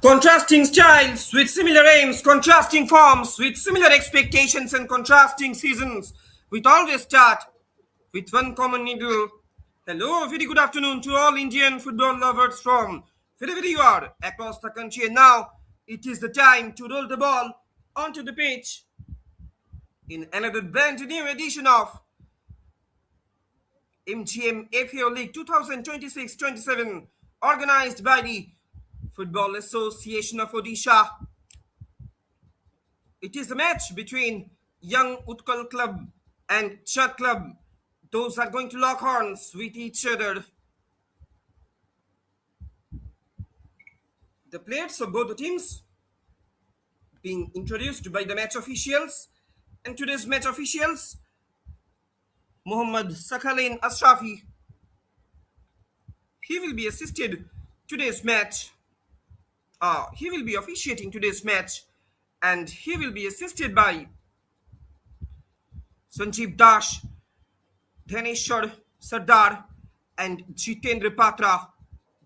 Contrasting styles with similar aims, contrasting forms with similar expectations, and contrasting seasons with always start with one common needle. Hello, very good afternoon to all Indian football lovers from wherever you are across the country. And now it is the time to roll the ball onto the pitch in another brand new edition of MGM-FAO League 2026-27, organized by the Football Association of Odisha. It is a match between Young Utkal Club and CHAND Club. Those are going to lock horns with each other. The players of both the teams being introduced by the match officials. And today's match officials, Muhammad Sakhalin Ashrafi. He will be assisted today's match. He will be officiating today's match, and he will be assisted by Sanjeev Das, Dhaneshwar Sardar, and Jitendra Patra.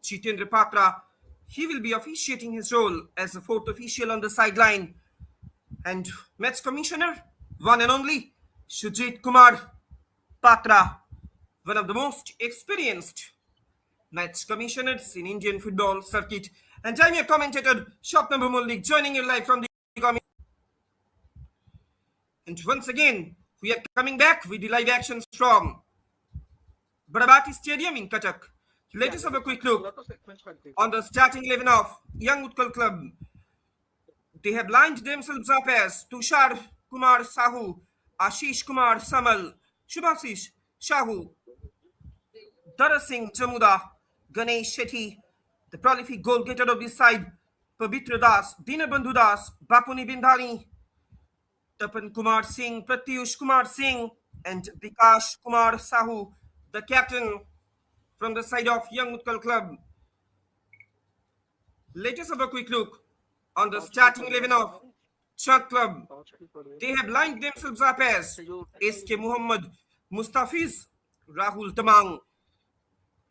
Jitendra Patra, he will be officiating his role as the fourth official on the sideline. And match commissioner, one and only, Sujit Kumar Patra, one of the most experienced match commissioners in Indian football circuit. And I'm your commentator, Shopna Mullik, joining you live from the comment. And once again, we are coming back with the live actions from Barabati Stadium in Cuttack. Let us have a quick look on the starting 11 of Young Utkal Club. They have lined themselves up as Tushar Kumar Sahu, Ashish Kumar Samal, Shubhasish Shahu, Dara Singh Jamuda, Ganesh Shetty, the prolific goal getter of this side, Pavitra Das, Dinabandhu Das, Bapuni Bindhani, Tapan Kumar Singh, Pratyush Kumar Singh, and Vikash Kumar Sahu, the captain from the side of Young Utkal Club. Let us have a quick look on the starting 11 of CHAND Club. They have lined themselves up as SK Muhammad, Mustafiz, Rahul Tamang,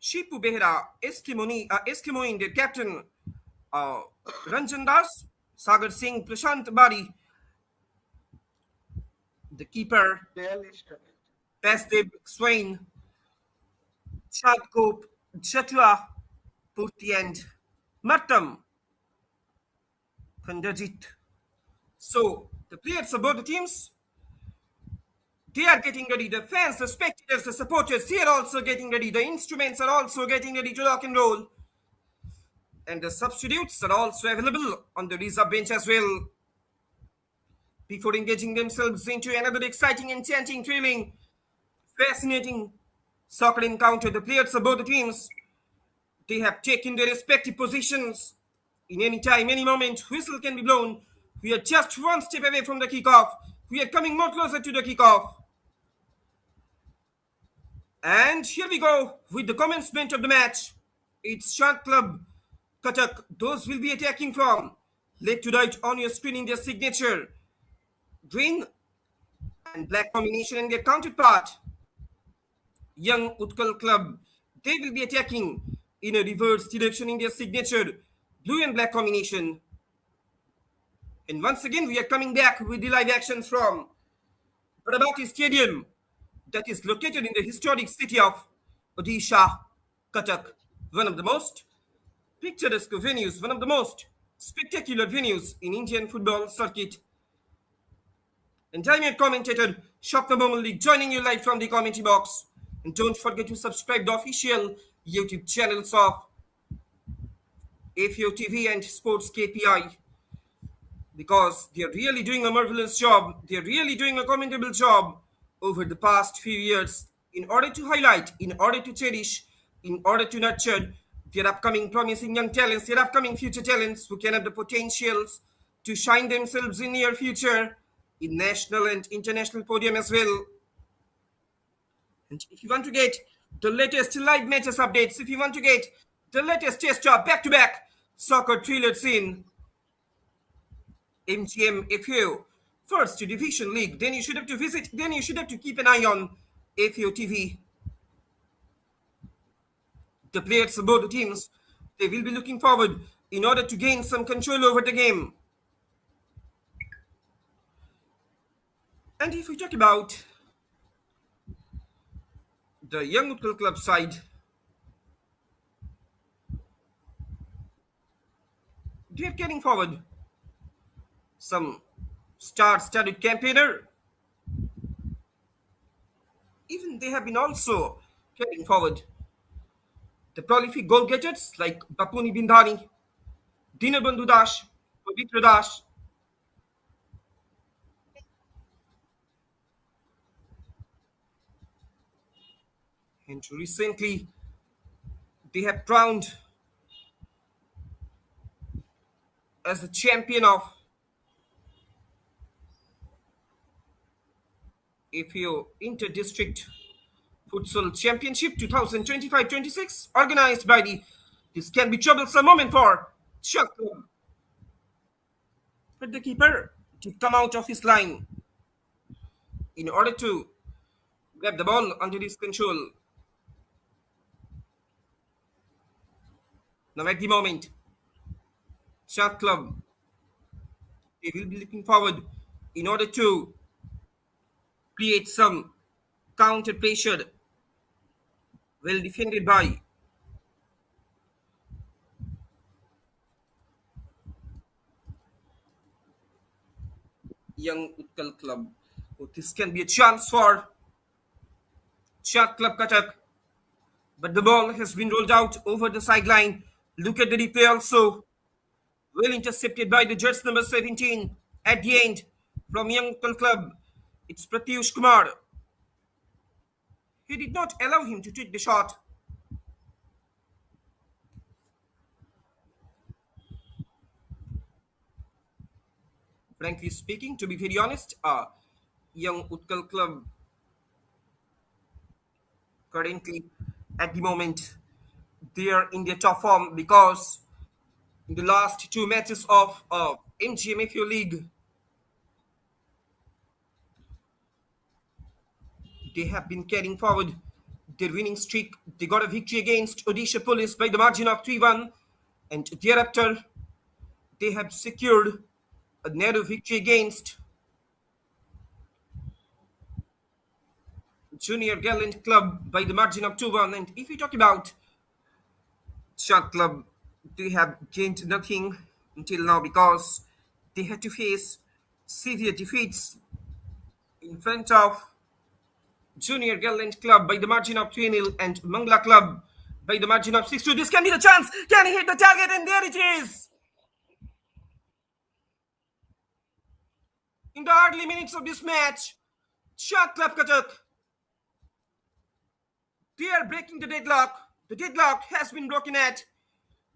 Shipu Behra, SK Moin, their captain, Ranjan Das, Sagar Singh, Prashant Bari, the keeper, Pasdev Swain, Chadkop, Chatua, Purti, and Mattam, Kandajit. So, the players of both the teams, they are getting ready. The fans, the spectators, the supporters, they are also getting ready. The instruments are also getting ready to rock and roll. And the substitutes are also available on the reserve bench as well. Before engaging themselves into another exciting, enchanting, thrilling, fascinating soccer encounter, the players of both the teams, they have taken their respective positions. In any time, any moment, whistle can be blown. We are just one step away from the kickoff. We are coming more closer to the kickoff. And here we go with the commencement of the match. It's CHAND Club, Cuttack. Those will be attacking from left to right on your screen in their signature. Green and black combination and their counterpart, Young Utkal Club. They will be attacking in a reverse direction in their signature, blue and black combination. And once again, we are coming back with the live action from Barabati Stadium that is located in the historic city of Odisha, Cuttack. One of the most picturesque venues, one of the most spectacular venues in Indian football circuit. And I'm your commentator, Shopna Mullik, joining you live from the commentary box. And don't forget to subscribe the official YouTube channels of FAO TV and SportsKPI, because they're really doing a marvelous job. They're really doing a commendable job over the past few years in order to highlight, in order to cherish, in order to nurture their upcoming promising young talents, their upcoming future talents who can have the potentials to shine themselves in near future in national and international podium as well. And if you want to get the latest live matches updates, if you want to get the latest test job back-to-back soccer trailers in MGM-FAO First Division League, then you should have to keep an eye on FAO TV. The players of both the teams, they will be looking forward in order to gain some control over the game. And if we talk about the Young Utkal Club side, they are carrying forward some star-studded campaigner. Even they have been also carrying forward the prolific goal-getters like Bapuni Bindhani, Dinabandhu Das, Pavitra Das, and recently they have crowned as the champion of FAO Inter-District Futsal Championship 2025-26, organized by the. This can be troublesome moment for Chuck, but the keeper to come out of his line in order to grab the ball under his control. Now at the moment, Chuck Club, they will be looking forward in order to create some counter pressure, well defended by Young Utkal Club. Oh, this can be a chance for Chuck Club Cuttack, but the ball has been rolled out over the sideline. Look at the replay also. Well intercepted by the jersey number 17 at the end from Young Utkal Club. It's Pratyush Kumar. He did not allow him to take the shot. Frankly speaking, to be very honest, Young Utkal Club currently at the moment they are in their top form because in the last two matches of MGM-FAO League, they have been carrying forward their winning streak. They got a victory against Odisha Police by the margin of 3-1, and thereafter they have secured a narrow victory against Junior Gallant Club by the margin of 2-1. And if we talk about Shot Club, they have gained nothing until now because they had to face severe defeats in front of Junior Gallant Club by the margin of 3-0 and Mangla Club by the margin of 6-2. This can be the chance. Can he hit the target? And there it is. In the early minutes of this match, Shot Club Cuttack, they are breaking the deadlock. The deadlock has been broken at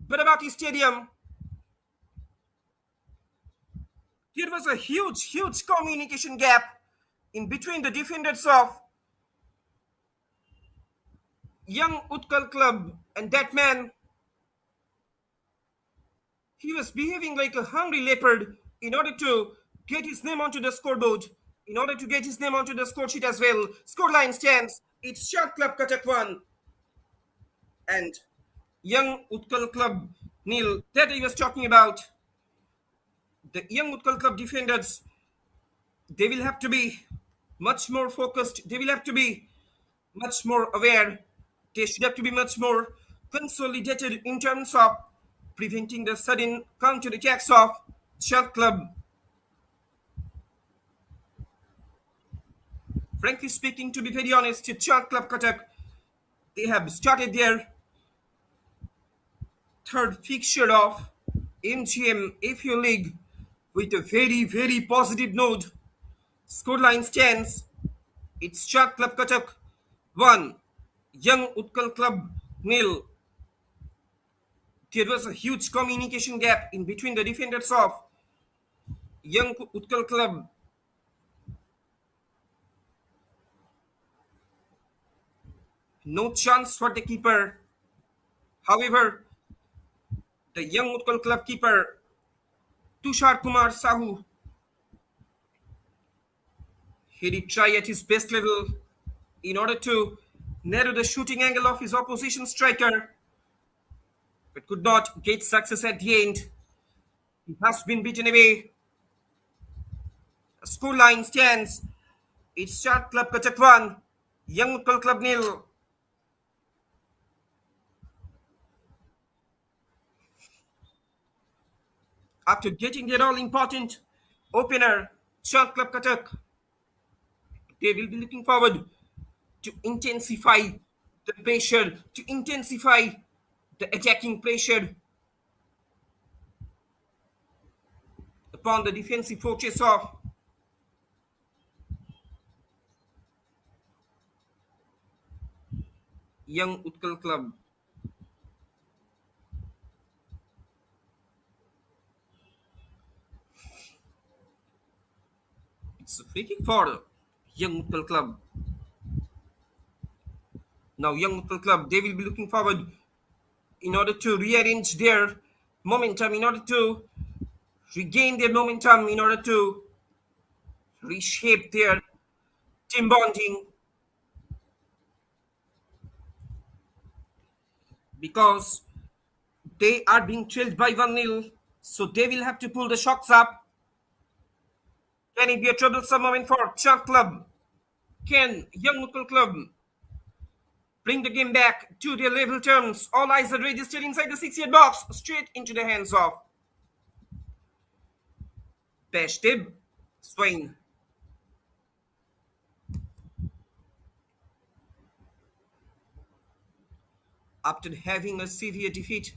Barabati Stadium. There was a huge communication gap in between the defenders of Young Utkal Club and that man. He was behaving like a hungry leopard in order to get his name onto the scoreboard, in order to get his name onto the score sheet as well. Scoreline stands. It's Shot Club Cuttack 1 and Young Utkal Club nil. That I was talking about. The Young Utkal Club defenders, they will have to be much more focused. They will have to be much more aware. They should have to be much more consolidated in terms of preventing the sudden counter attacks of Shot Club. Frankly speaking, to be very honest, Shot Club Cuttack, they have started their third fixture of MGM-FAO League with a very positive note. Scoreline stands. It's Shot Club Cuttack 1, Young Utkal Club nil. There was a huge communication gap in between the defenders of Young Utkal Club. No chance for the keeper. However, the Young Utkal Club keeper Tushar Kumar Sahu, he did try at his best level in order to narrow the shooting angle of his opposition striker. but could not get success at the end. He has been beaten away. Score line stands. It's Chand Club Cuttack 1, Young Utkal Club nil. After getting their all-important opener, Chand Club Cuttack, they will be looking forward to intensify the pressure, to intensify the attacking pressure upon the defensive fortress of Young Utkal Club. It's a free kick for Young Utkal Club. Now, Young Utkal Club, they will be looking forward in order to rearrange their momentum, in order to regain their momentum, in order to reshape their team bonding, because they are being trailed by 1-0. So they will have to pull the shocks up. Can it be a troublesome moment for Chand Club? Can Young Utkal Club bring the game back to their level terms? All eyes are registered inside the 6-yard box, straight into the hands of Peshtib Swain. After having a severe defeat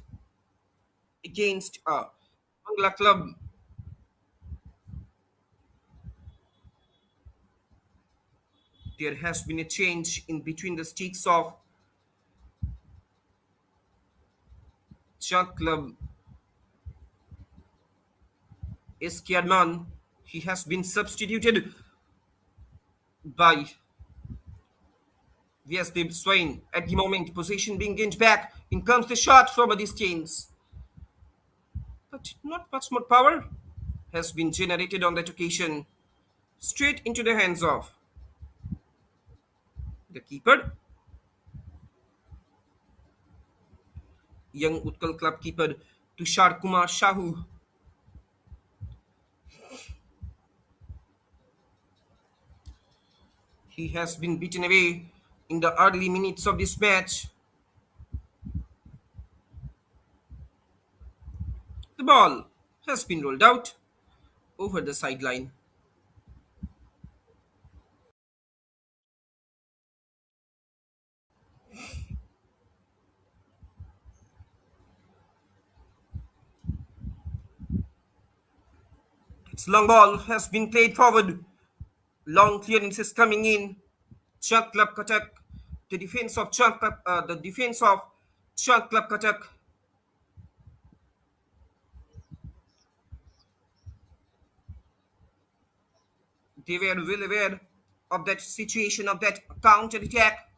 against Bangla Club, there has been a change in between the sticks of Chand Club. Eskiadman, he has been substituted by Vyasdev Swain. At the moment, possession being gained back. In comes the shot from a distance. But not much more power has been generated on that occasion. Straight into the hands of the keeper, Young Utkal Club keeper Tushar Kumar Shahu. He has been beaten away in the early minutes of this match. The ball has been rolled out over the sideline. Its long ball has been played forward. Long clearances coming in. Chand Club Cuttack. The defense of Chand Club Cuttack. They were well aware of that situation, of that counter attack,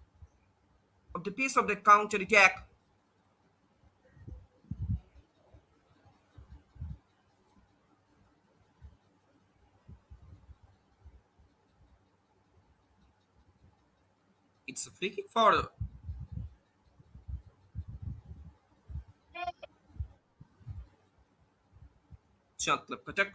of the pace of that counter attack. It's a free kick for Chand Club Cuttack.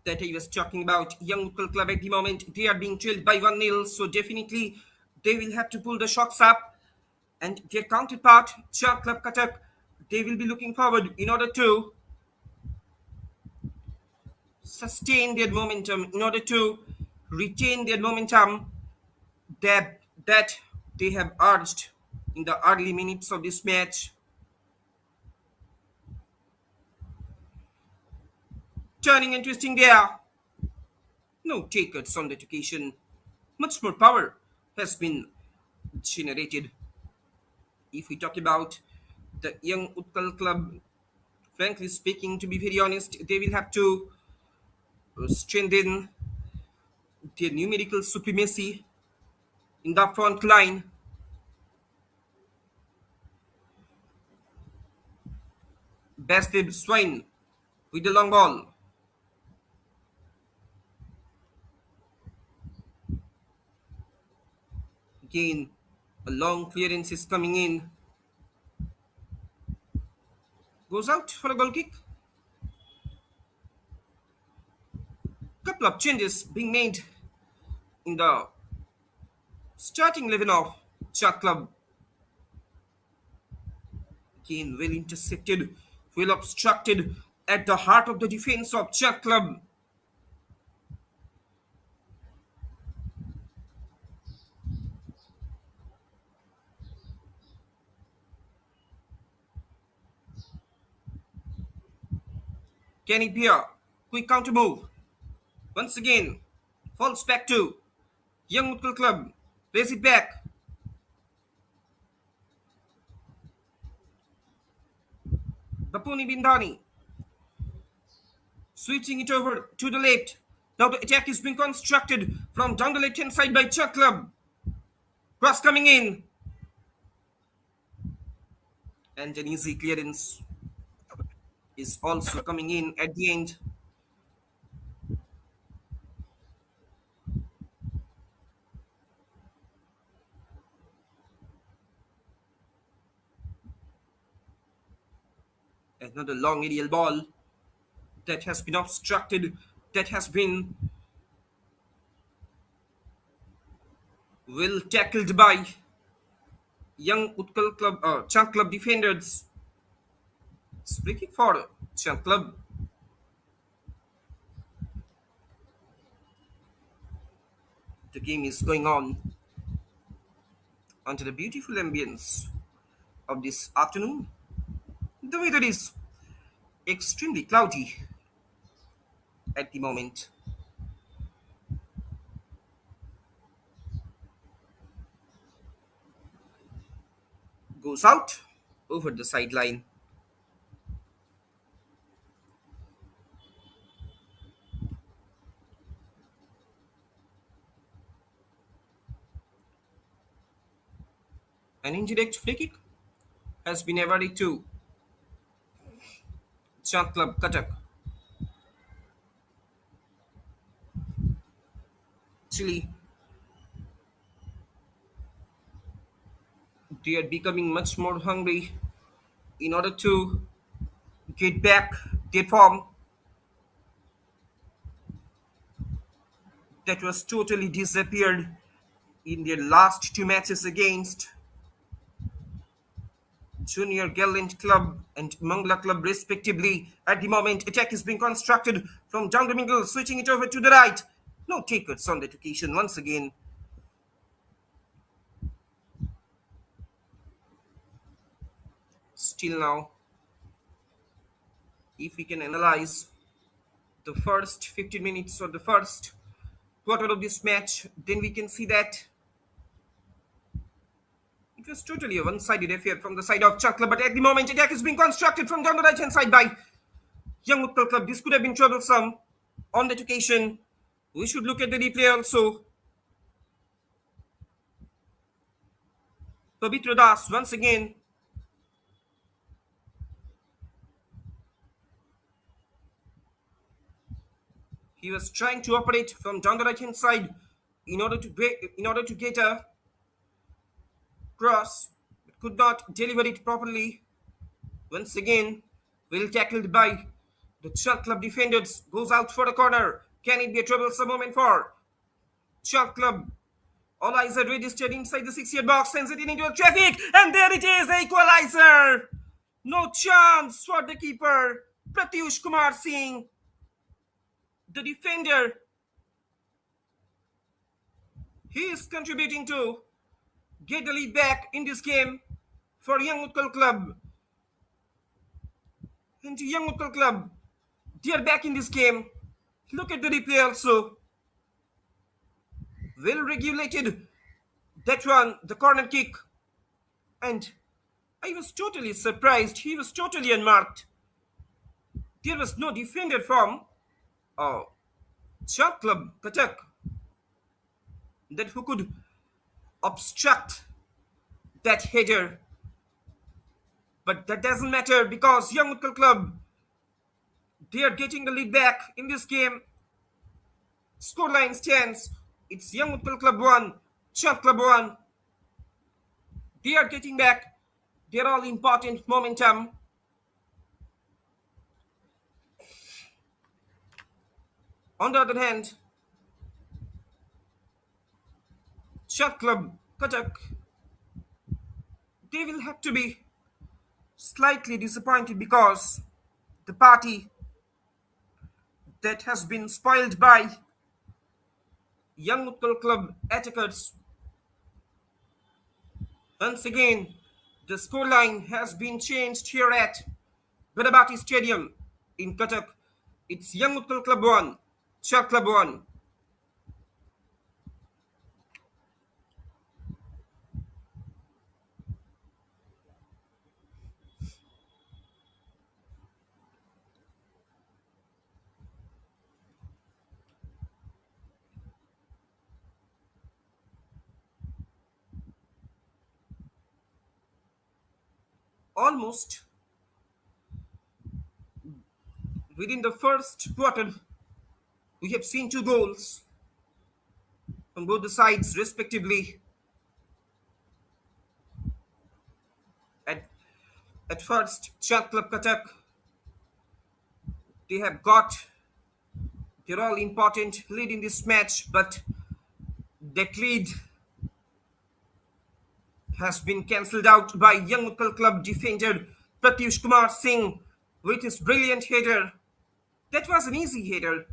That I was talking about. Young Utkal Club at the moment, they are being trailed by 1-0, so definitely they will have to pull the shocks up. And their counterpart, Chand Club Cuttack, they will be looking forward in order to sustain their momentum, in order to retain their momentum that they have urged in the early minutes of this match. Turning and twisting there. No takers on that occasion. Much more power has been generated. If we talk about the Young Utkal Club, frankly speaking, to be very honest, they will have to strengthen their numerical supremacy in the front line. Basted Swain with the long ball. Again, a long clearance is coming in. Goes out for a goal kick. Couple of changes being made in the starting 11 of Chand Club. Again, well intercepted, well obstructed at the heart of the defense of Chand Club. Can it be a quick counter move? Once again, falls back to Young Utkal Club. Plays it back. Bapuni Bindani switching it over to the left. Now the attack is being constructed from down the left hand side by Chand Club. Cross coming in. And an easy clearance is also coming in at the end. Another long aerial ball that has been obstructed, that has been well tackled by Young Utkal Club, Chand Club defenders. It's free kick for Chand Club. The game is going on under the beautiful ambience of this afternoon. The weather is extremely cloudy at the moment. Goes out over the sideline. An indirect free kick has been awarded to Chand Club Cuttack. Actually, they are becoming much more hungry in order to get back their form that was totally disappeared in their last two matches against Junior Gallant Club and Mangla Club respectively. At the moment, attack is being constructed from down the middle, switching it over to the right. No takers on that occasion once again. Still now, if we can analyze the first 15 minutes or the first quarter of this match, then we can see that it was totally a one-sided affair from the side of Chand Club. But at the moment, attack is being constructed from down the right-hand side by Young Utkal Club. This could have been troublesome on that occasion. We should look at the replay also. Pavitra Das once again. He was trying to operate from down the right-hand side in order to get a cross, but could not deliver it properly. Once again, well tackled by the Chand Club defenders. Goes out for a corner. Can it be a troublesome moment for Chand Club? All eyes are registered inside the 6-yard box. Sends it into traffic. And there it is, the equalizer. No chance for the keeper, Pratyush Kumar Singh. The defender, he is contributing to get the lead back in this game for Young Utkal Club. And Young Utkal Club, they are back in this game. Look at the replay also. Well regulated. That one, the corner kick. And I was totally surprised. He was totally unmarked. There was no defender from Chand Club Cuttack that who could obstruct that header. But that doesn't matter because Young Utkal Club, they are getting the lead back in this game. Scoreline stands. It's Young Utkal Club 1, Chand Club 1. They are getting back their all important momentum. On the other hand, Shot Club Cuttack, they will have to be slightly disappointed because the party that has been spoiled by Young Utkal Club attackers. Once again, the scoreline has been changed here at Barabati Stadium in Cuttack. It's Young Utkal Club 1, Shot Club 1. Almost within the first quarter, we have seen two goals on both the sides, respectively. At, at first, Chand Club Cuttack, they have got their all important lead in this match, but that lead has been cancelled out by Young Utkal Club defender Pratyush Kumar Singh with his brilliant header. That was an easy header.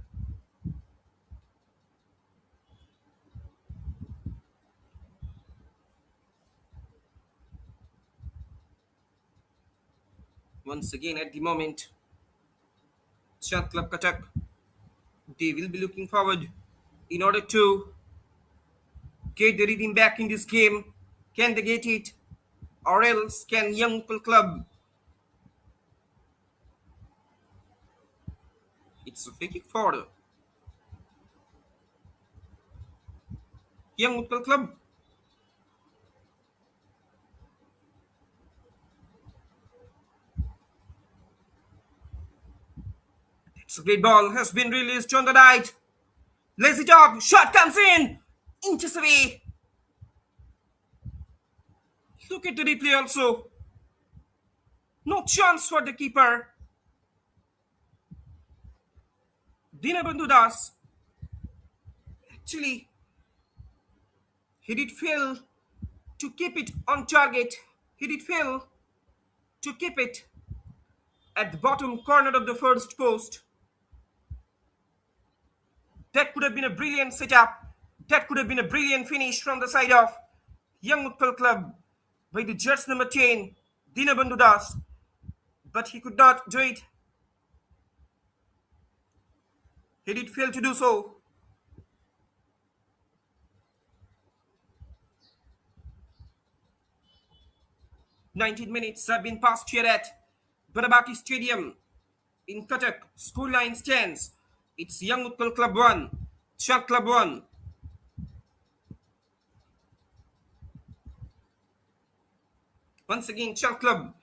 Once again, at the moment, Chand Club Cuttack, they will be looking forward in order to get the rhythm back in this game. Can they get it? Or else can Young Utkal Club? It's a free kick for Young Utkal Club. It's a great ball, has been released on the right. Lazy dog, shot comes in, inches away. Look at the replay also. No chance for the keeper. Dinabandhu Das. Actually, he did fail to keep it on target. He did fail to keep it at the bottom corner of the first post. That could have been a brilliant setup. That could have been a brilliant finish from the side of Young Utkal Club by the jersey number 10, Dinabandhu Das. But he could not do it. He did fail to do so. 19 minutes have been passed here at Barabati Stadium in Cuttack. Scoreline stands. It's Young Utkal Club 1, Chand Club 1. Once again, Chand Club,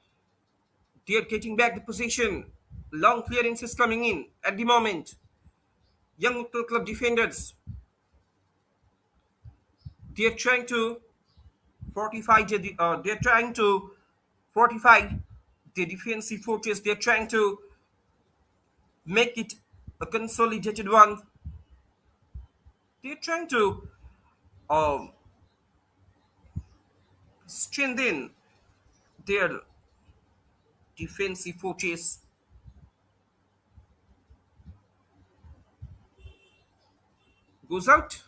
they are getting back the position. Long clearance is coming in at the moment. Young Utkal Club defenders, they are trying to fortify they're trying to fortify the defensive fortress. They're trying to make it a consolidated one. They're trying to um, strengthen their defensive fortress. Goes out.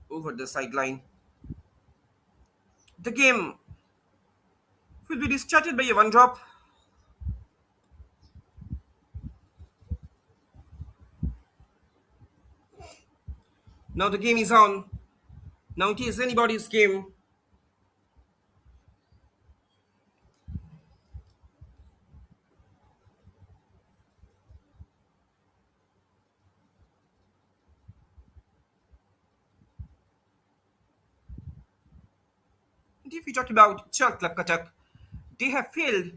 Over the sideline. The game will be restarted by a one drop. Now the game is on. Now it is anybody's game. And if we talk about Chand Club Cuttack, they have failed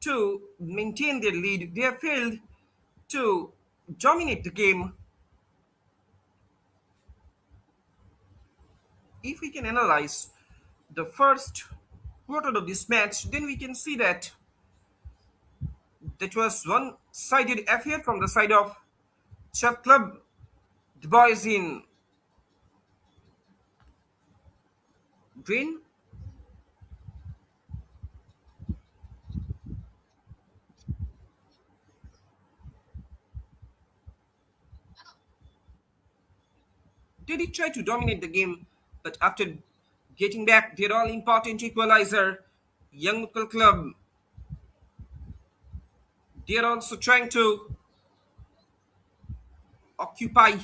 to maintain their lead. They have failed to dominate the game. If we can analyze the first quarter of this match, then we can see that that was one-sided affair from the side of Chad Club. The boys in green, they did try to dominate the game, but after getting back their all-important equalizer, Young Utkal Club, they are also trying to occupy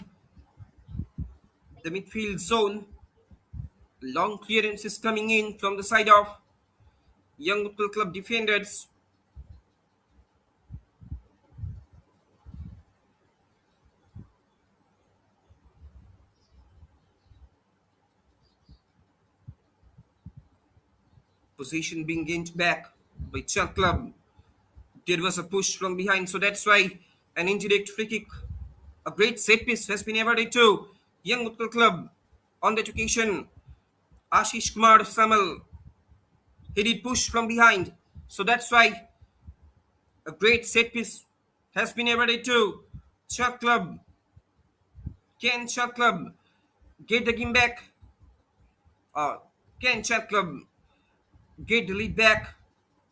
the midfield zone. Long clearance is coming in from the side of Young Utkal Club defenders. Position being gained back by Chad Club. There was a push from behind, so that's why an indirect free kick, a great set piece has been awarded to Young Utkal Club. On that occasion, Ashish Kumar Samal, he did push from behind, so that's why a great set piece has been awarded to Chad Club. Can Chad Club get the game back? Uh, can Chad Club get the lead back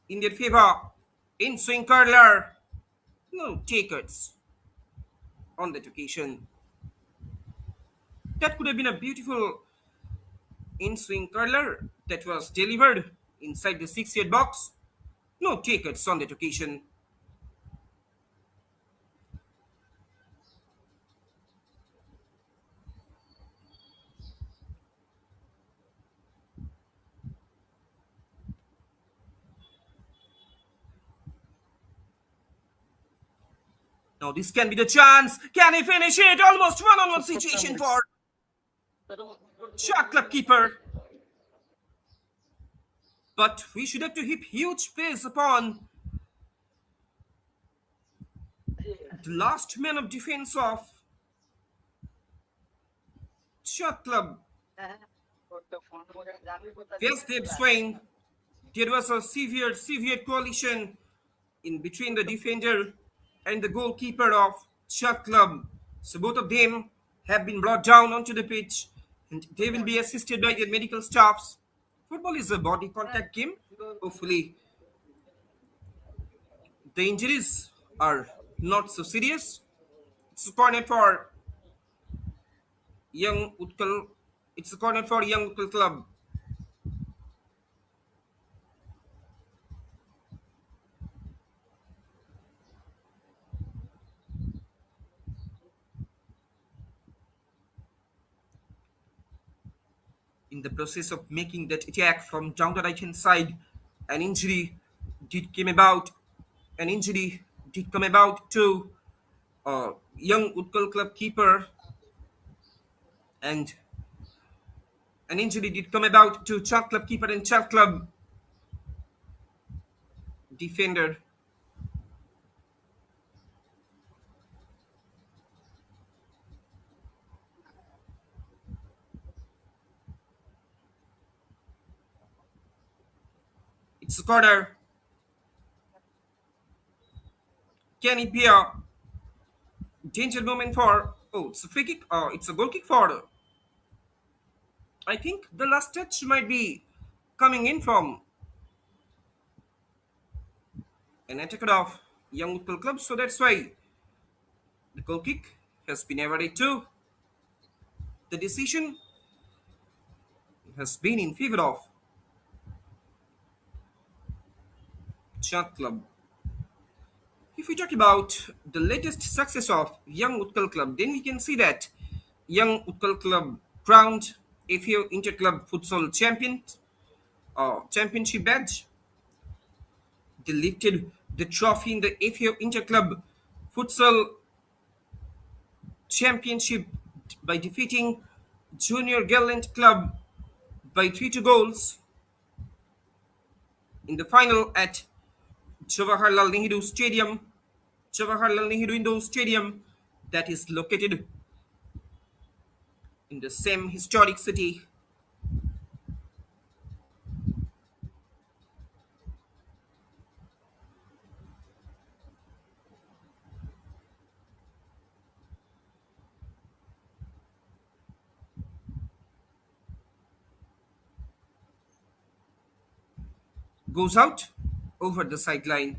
in their favor? In swing curler, no takers on that occasion. That could have been a beautiful in swing curler that was delivered inside the 6 yard box. No takers on that occasion. Now this can be the chance. Can he finish it? Almost one-on-one situation for shot club keeper. But we should have to heap huge praise upon the last man of defense of shot club. Vesdev Swain. There was a severe collision in between the defender and the goalkeeper of shot club. So both of them have been brought down onto the pitch and they will be assisted by their medical staffs. Football is a body contact game. Hopefully, the injuries are not so serious. It's a corner for Young Utkal. It's a corner for Young Utkal Club. In the process of making that attack from down the right hand side, an injury did came about. An injury did come about to Young Utkal Club keeper, and an injury did come about to Chat Club keeper and Chat Club defender. It's a corner. Can it be a danger moment for? Oh, it's a free kick. It's a goal kick for. I think the last touch might be coming in from an attacker of Young Utkal Club, so that's why the goal kick has been awarded too. The decision has been in favor of Chand Club. If we talk about the latest success of Young Utkal Club, then we can see that Young Utkal Club crowned FAO Inter-Club Futsal Championship badge. They lifted the trophy in the FAO Inter-Club Futsal Championship by defeating Junior Gallant Club by 3 goals in the final at Jawaharlal Nehru Stadium. Jawaharlal Nehru Indoor Stadium that is located in the same historic city. goes out over the sideline.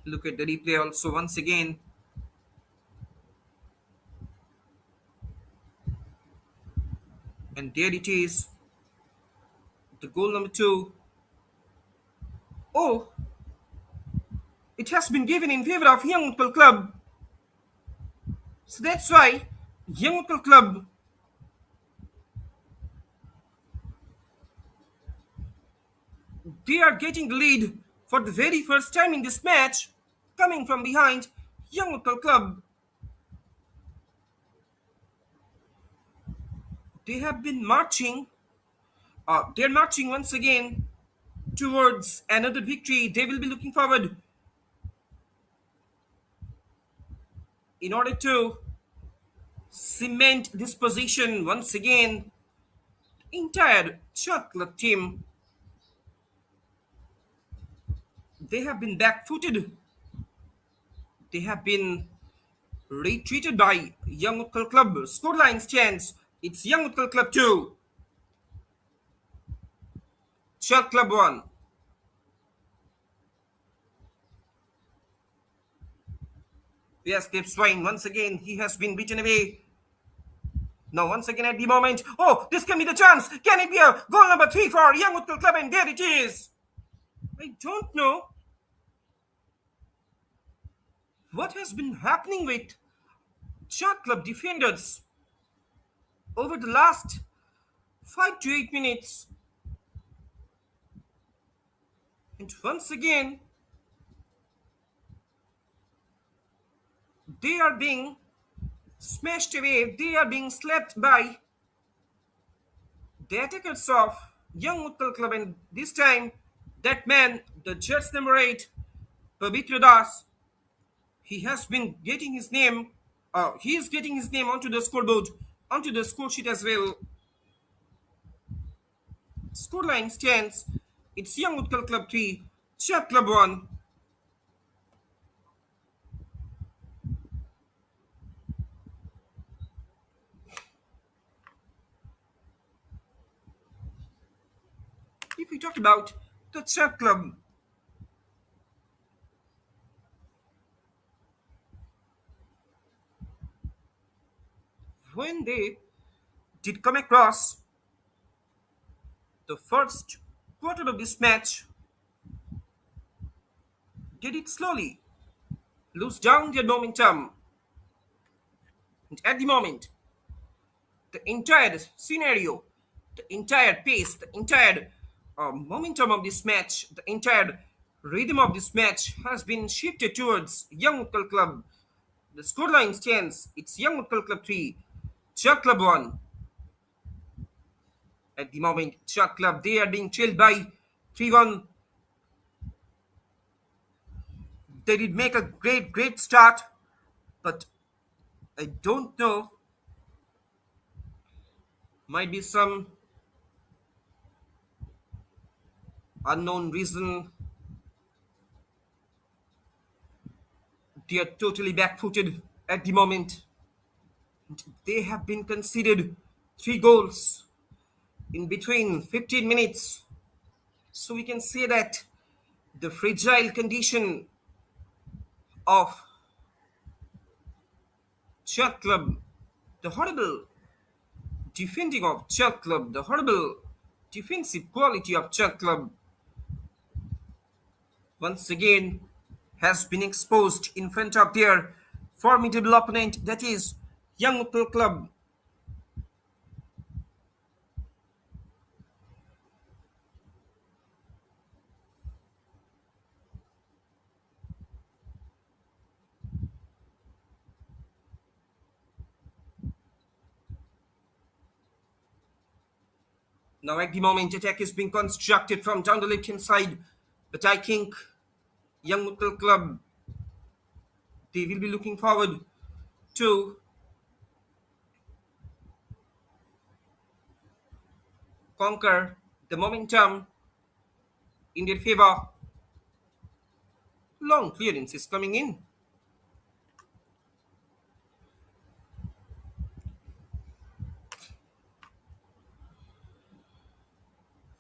Look at the replay also once again. And there it is. The goal number two. Oh, it has been given in favor of Young Utkal Club. So that's why Young Utkal Club, they are getting the lead for the very first time in this match, coming from behind. Young Utkal Club, they have been marching. They're marching once again towards another victory. They will be looking forward in order to cement this position once again. Entire shot club team, they have been back-footed. They have been retreated by Young Utkal Club. Scoreline stands. It's Young Utkal Club 2, Shot Club 1. Yes, keeps trying. Once again, he has been beaten away. Now, once again at the moment. Oh, this can be the chance. Can it be a goal number 3 for Young Utkal Club? And there it is. I don't know what has been happening with Shot Club defenders over the last 5 to 8 minutes. And once again, they are being smashed away. They are being slapped by the attackers of Young Utkal Club. And this time, that man, the jersey number 8, Pavitra Das, he has been getting his name. He is getting his name onto the scoreboard, onto the score sheet as well. Scoreline stands. It's Young Utkal Club 3, Shot Club 1. If we talk about the Shot Club, when they did come across the first quarter of this match, they did slowly lose down their momentum. And at the moment, the entire scenario, the entire pace, the entire momentum of this match, the entire rhythm of this match has been shifted towards Young Utkal Club. The scoreline stands. It's Young Utkal Club 3, Shot Club 1. At the moment, Shot Club, they are being trailed by 3-1. They did make a great start, but I don't know. Might be some unknown reason. They are totally back-footed at the moment. They have been conceded 3 goals in between 15 minutes. So we can say that the fragile condition of Chuck Club, the horrible defending of Chuck Club, the horrible defensive quality of Chuck Club, once again has been exposed in front of their formidable opponent, that is Young Utkal Club. Now at the moment, attack is being constructed from down the left-hand side, but I think Young Utkal Club, they will be looking forward to conquer the momentum in their favor. Long clearance is coming in.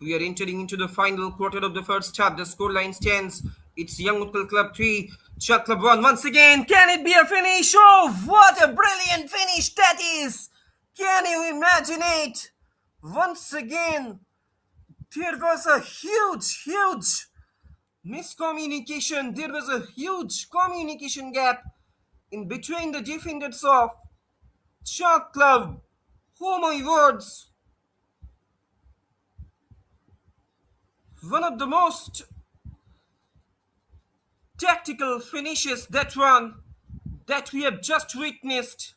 We are entering into the final quarter of the first half. The scoreline stands. It's Young Utkal Club 3, Cuttack Club 1. Once again, can it be a finish? Oh, what a brilliant finish that is! Can you imagine it? Once again, there was a huge miscommunication. There was a huge communication gap in between the defenders of Cuttack Club. Oh my words! One of the most tactical finishes, that one that we have just witnessed.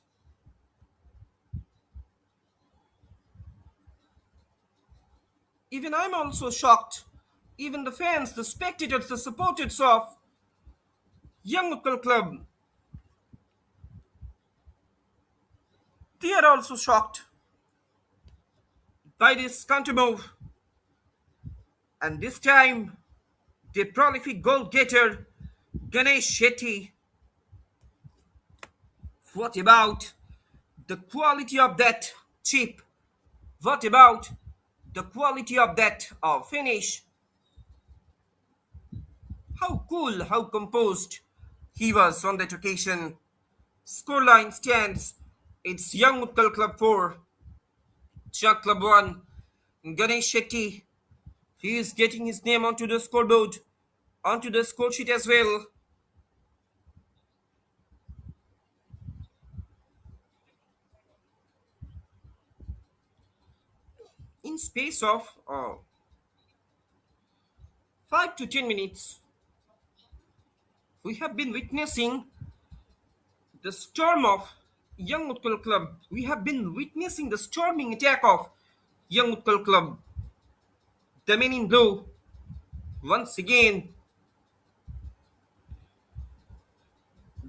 Even I'm also shocked. Even the fans, the spectators, the supporters of Young Utkal Club, they are also shocked by this counter move. And this time, the prolific goal getter Ganesh Shetty. What about the quality of that chip? What about the quality of that finish? How cool, how composed he was on that occasion. Scoreline stands. It's Young Utkal Club 4, Cuttack Club 1. Ganesh Shetty, he is getting his name onto the scoreboard, onto the score sheet as well. In space of 5 to 10 minutes, we have been witnessing the storm of Young Utkal Club. We have been witnessing the storming attack of Young Utkal Club. The men in blue, once again,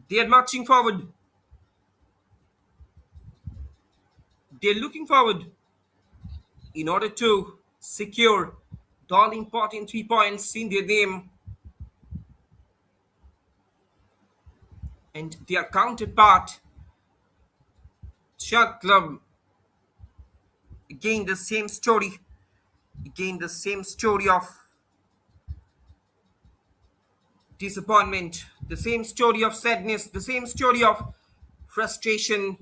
they are marching forward. They are looking forward in order to secure the all important 3 points in their game. And their counterpart, Cuttack Club, again the same story. Again the same story of disappointment, the same story of sadness, the same story of frustration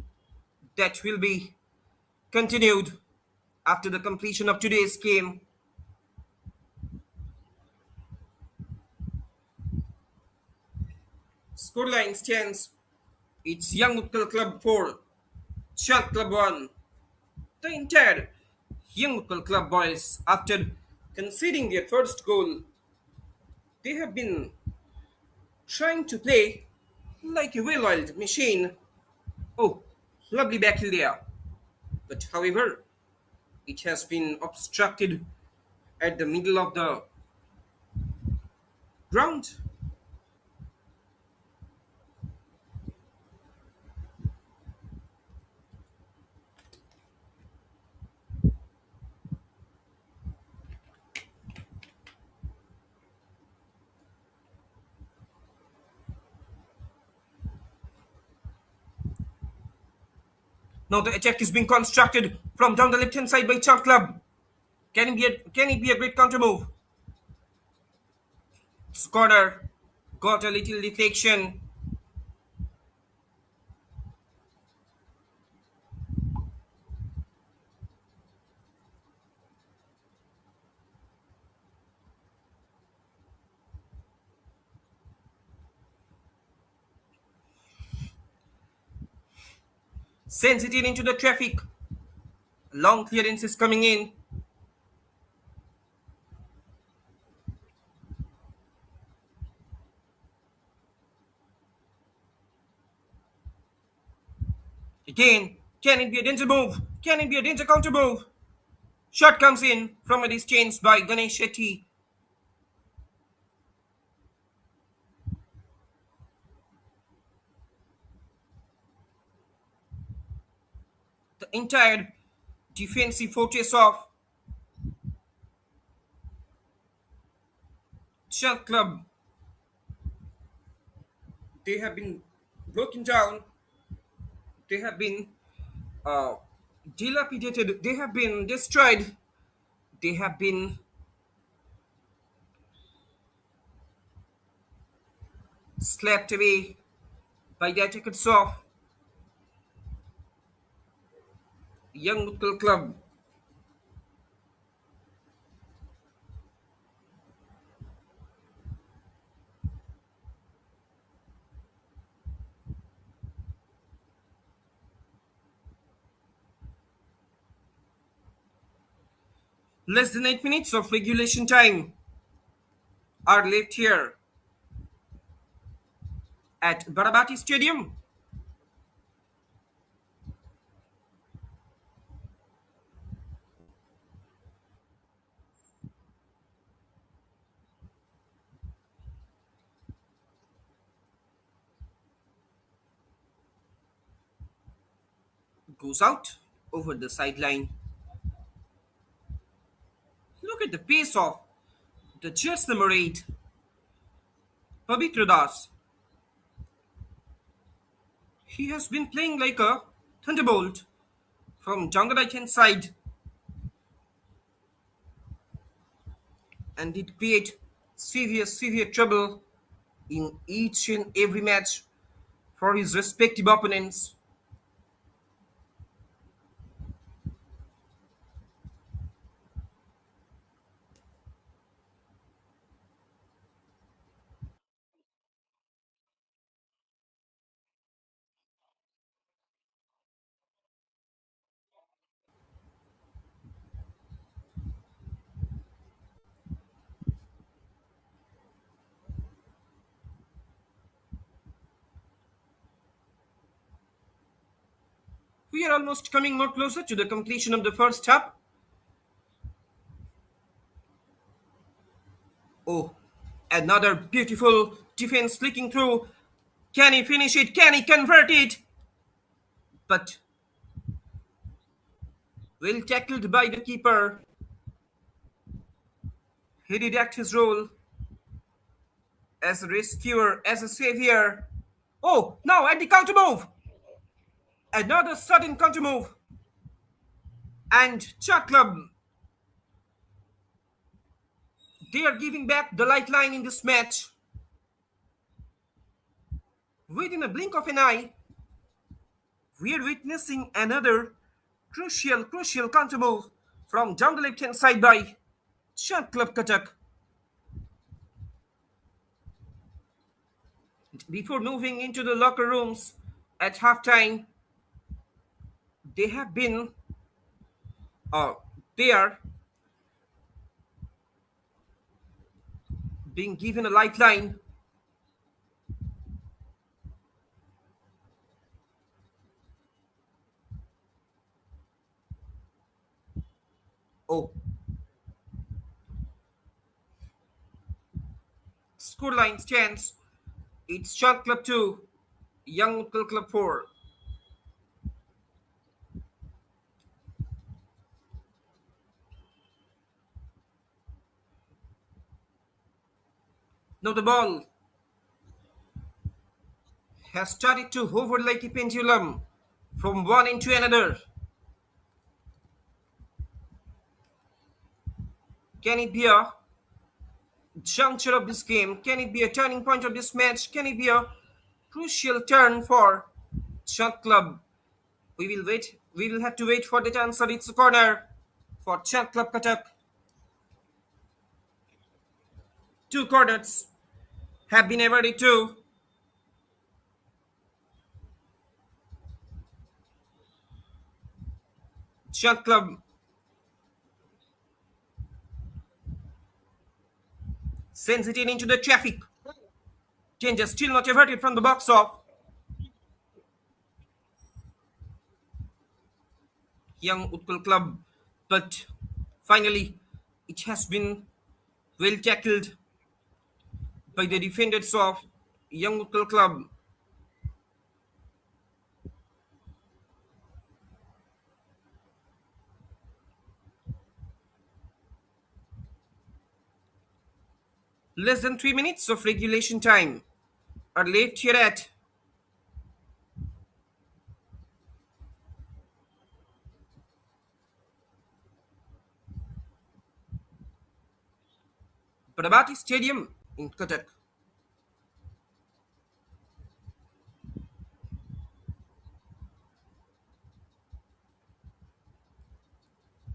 that will be continued after the completion of today's game. Scoreline stands. It's Young Utkal Club 4, Cuttack Club 1. The entire Young Utkal Club boys, after conceding their first goal, they have been trying to play like a well-oiled machine. Oh, lovely back there. But however, it has been obstructed at the middle of the ground. Now the attack is being constructed from down the left-hand side by Cuttack Club. Can it be a great counter move? Corner got a little deflection. Sends it in into the traffic. Long clearance is coming in. Again, can it be a danger move? Can it be a danger counter move? Shot comes in from a distance by Ganesh Shetty. entire defensive fortress of Chand Club. They have been broken down, they have been uh, dilapidated, they have been destroyed, they have been slapped away by the attackers of Young Utkal Club. Less than 8 minutes of regulation time are left here at Barabati Stadium. Goes out over the sideline. Look at the pace of the just number 8, Pavitra Das. He has been playing like a thunderbolt from jungle right hand side and did create severe trouble in each and every match for his respective opponents. We are almost coming more closer to the completion of the first half. Oh, another beautiful defense flicking through. Can he finish it? Can he convert it? But well tackled by the keeper. He did act his role as a rescuer, as a savior. Oh, now at the counter move. Another sudden counter move. And Chuck Club, they are giving back the light line in this match. Within a blink of an eye, we are witnessing another crucial counter move from down the left hand side by Chuck Club Cuttack. Before moving into the locker rooms at halftime, they have been uh, they are being given a lifeline. Oh, scoreline stands. It's Shot Club 2, Young Utkal Club 4. Now the ball has started to hover like a pendulum from one end to another. Can it be a juncture of this game? Can it be a turning point of this match? Can it be a crucial turn for Shot Club? We will wait. We will have to wait for the answer. It's a corner for Chand Club Cuttack. Two corners have been awarded to Chand Club. Sends it in into the traffic. Danger still not averted from the box of Young Utkal Club. But finally, it has been well tackled by the defenders of Young Utkal Club. Less than 3 minutes of regulation time are left here at Barabati Stadium in Cuttack.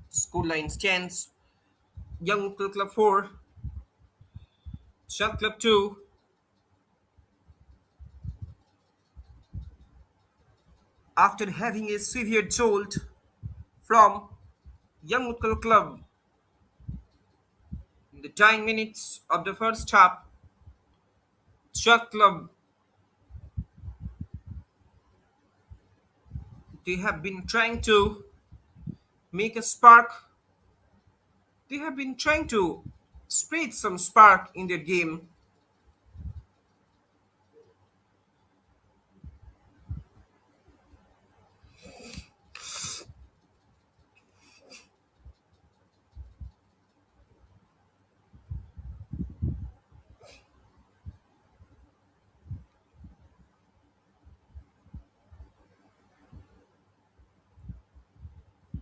Scoreline stands Young Utkal Club 4, CHAND Club 2. After having a severe jolt from Young Utkal Club in the 10 minutes of the first half, CHAND Club, they have been trying to make a spark. They have been trying to spread some spark in their game.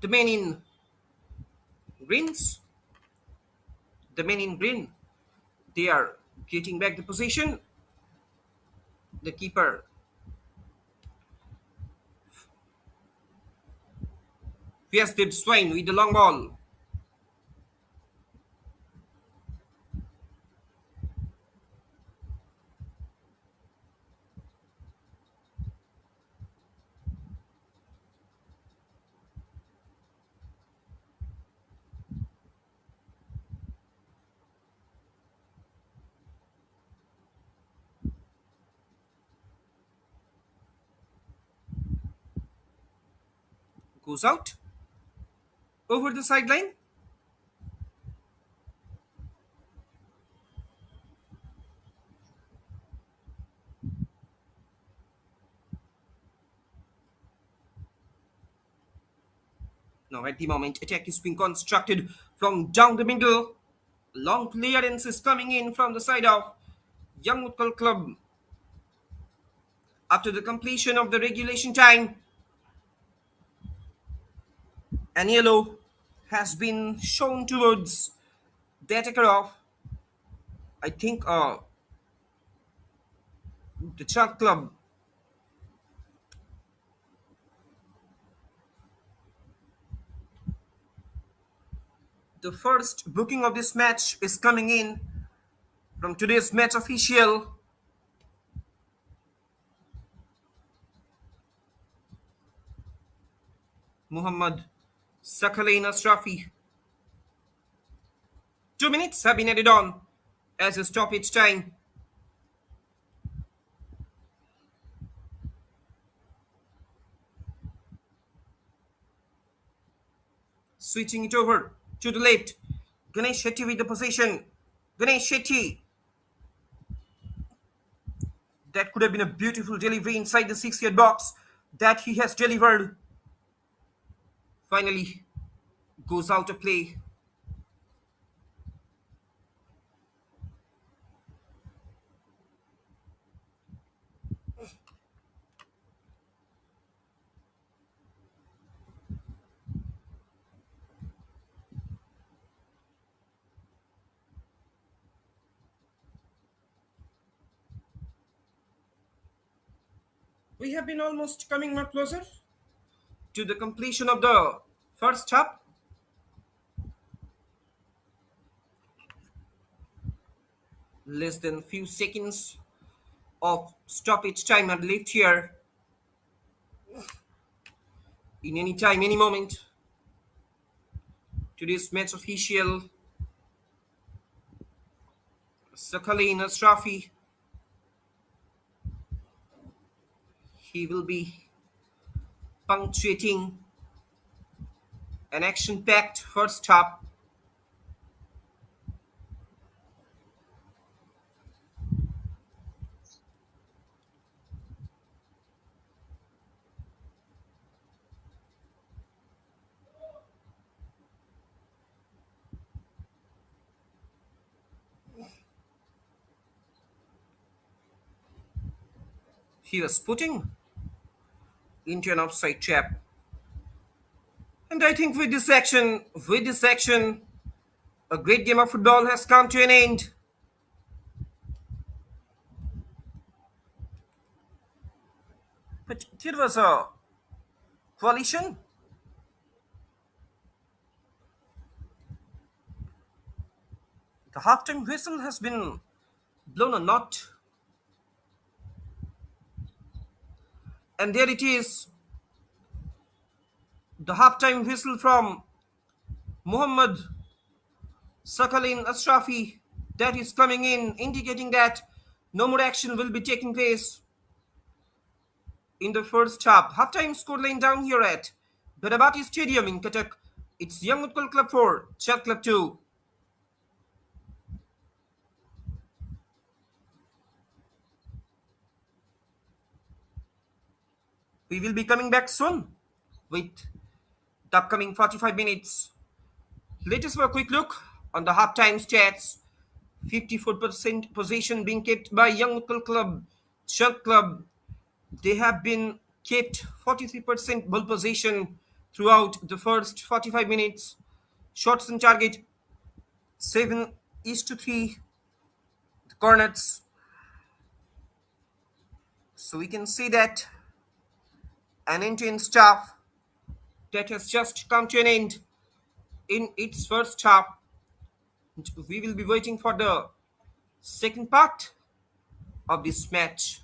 The men in greens, the men in green, they are getting back the position. The keeper Fiested Swain with the long ball. Goes out over the sideline. Now at the moment, attack is being constructed from down the middle. Long clearance is coming in from the side of Young Utkal Club. After the completion of the regulation time, an yellow has been shown towards the attacker of, I think, the Chand Club. The first booking of this match is coming in from today's match official, Muhammad Sakhalein Asrafi. 2 minutes have been added on as a stoppage time. Switching it over to the left. Ganesh Shetty with the possession. Ganesh Shetty. That could have been a beautiful delivery inside the 6 yard box that he has delivered. Finally, goes out of play. We have been almost coming much closer to the completion of the first half. Less than few seconds of stoppage time are left here. In any time, any moment, today's match official Sakhalin Asrafi, he will be punctuating an action-packed first half. He was putting into an offside trap. And I think with this action, a great game of football has come to an end. But there was a coalition. The halftime whistle has been blown or not. And there it is, the halftime whistle from Muhammad Sakalin Ashrafi that is coming in, indicating that no more action will be taking place in the first half. Halftime scoreline down here at Barabati Stadium in Cuttack. It's Young Utkal Club 4, CHAND Club 2. We will be coming back soon with the upcoming 45 minutes. Let us have a quick look on the halftime stats. 54% possession being kept by Young Utkal Club, CHAND Club. They have been kept 43% ball possession throughout the first 45 minutes. Shots on target 7 is to 3. The corners. So we can see that an end-to-end staff that has just come to an end in its first half. We will be waiting for the second part of this match.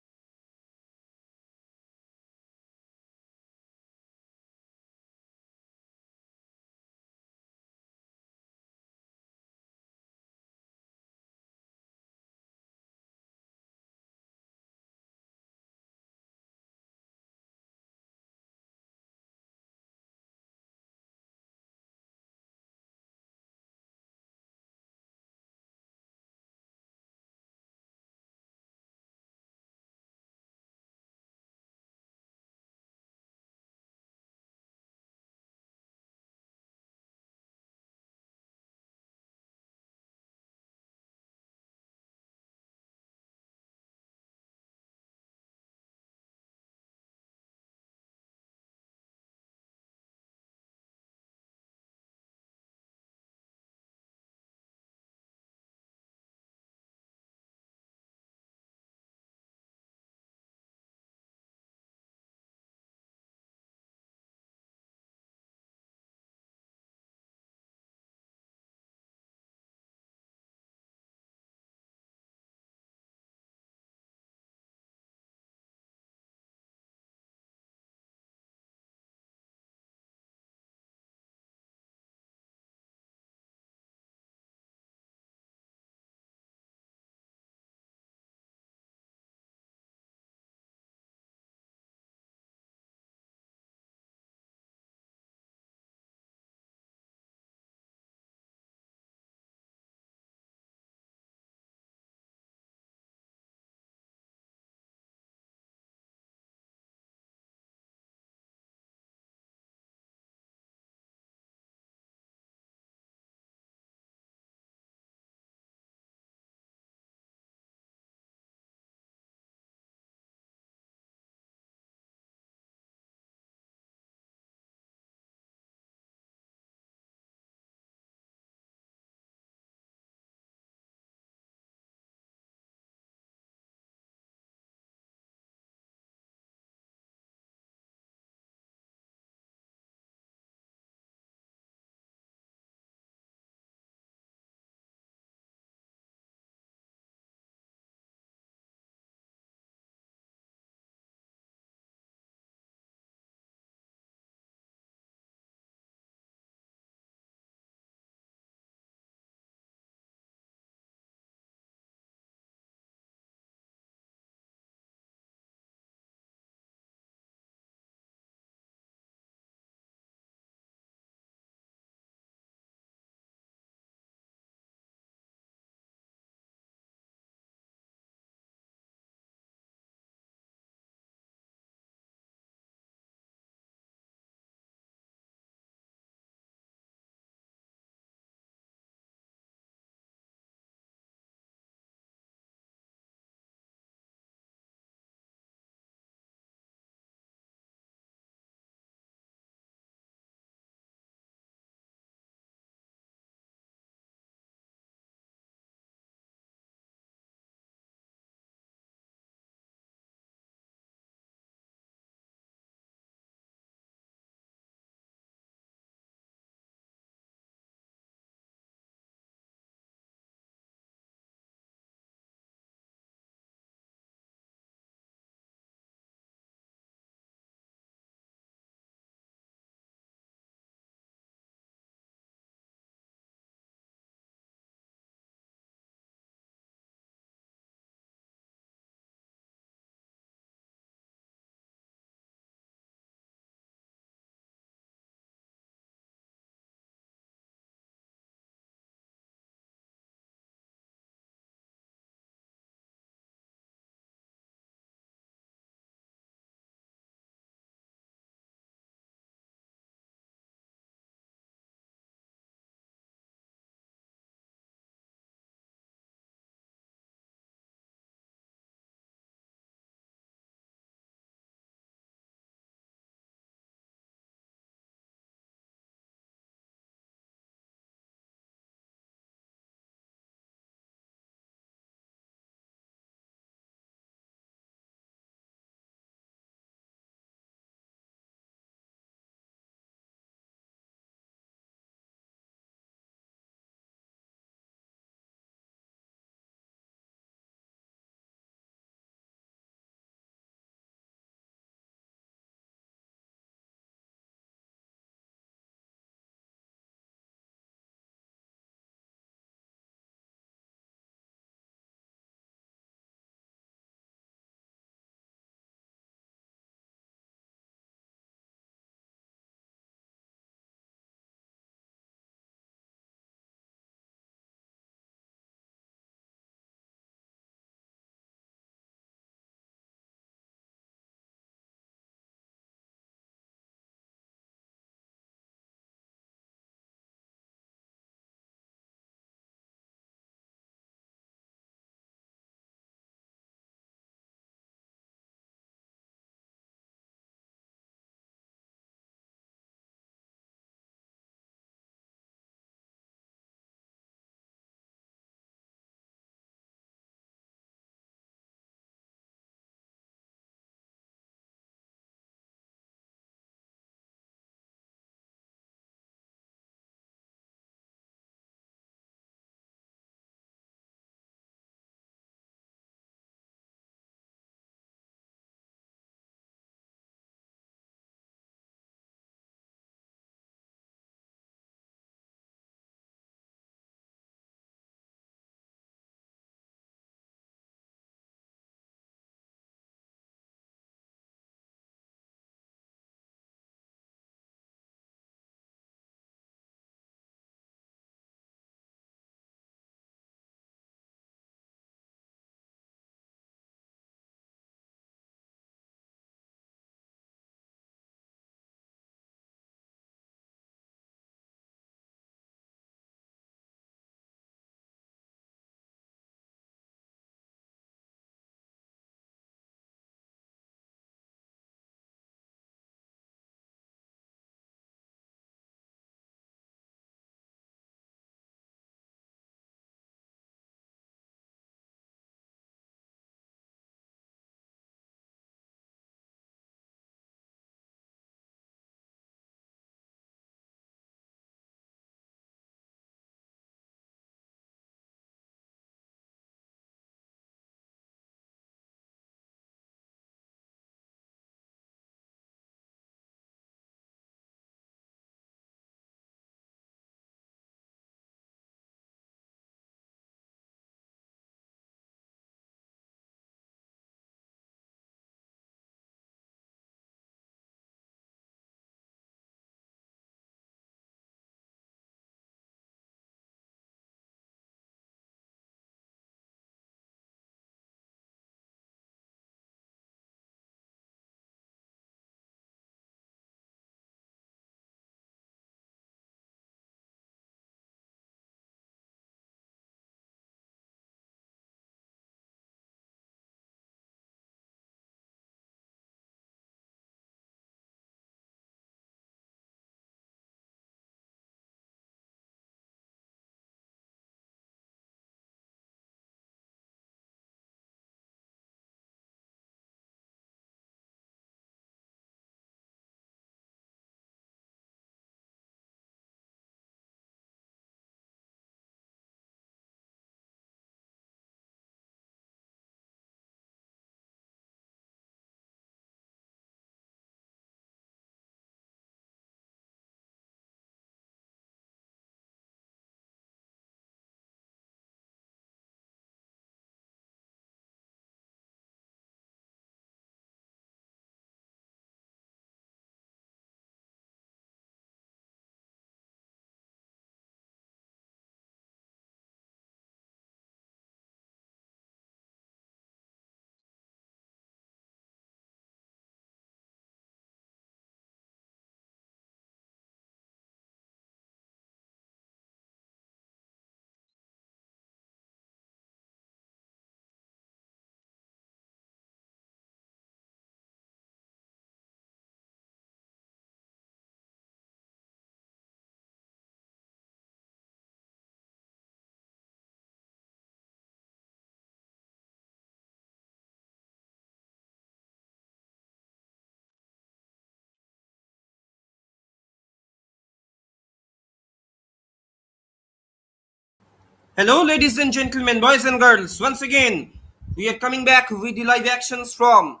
Hello, ladies and gentlemen, boys and girls. Once again, we are coming back with the live actions from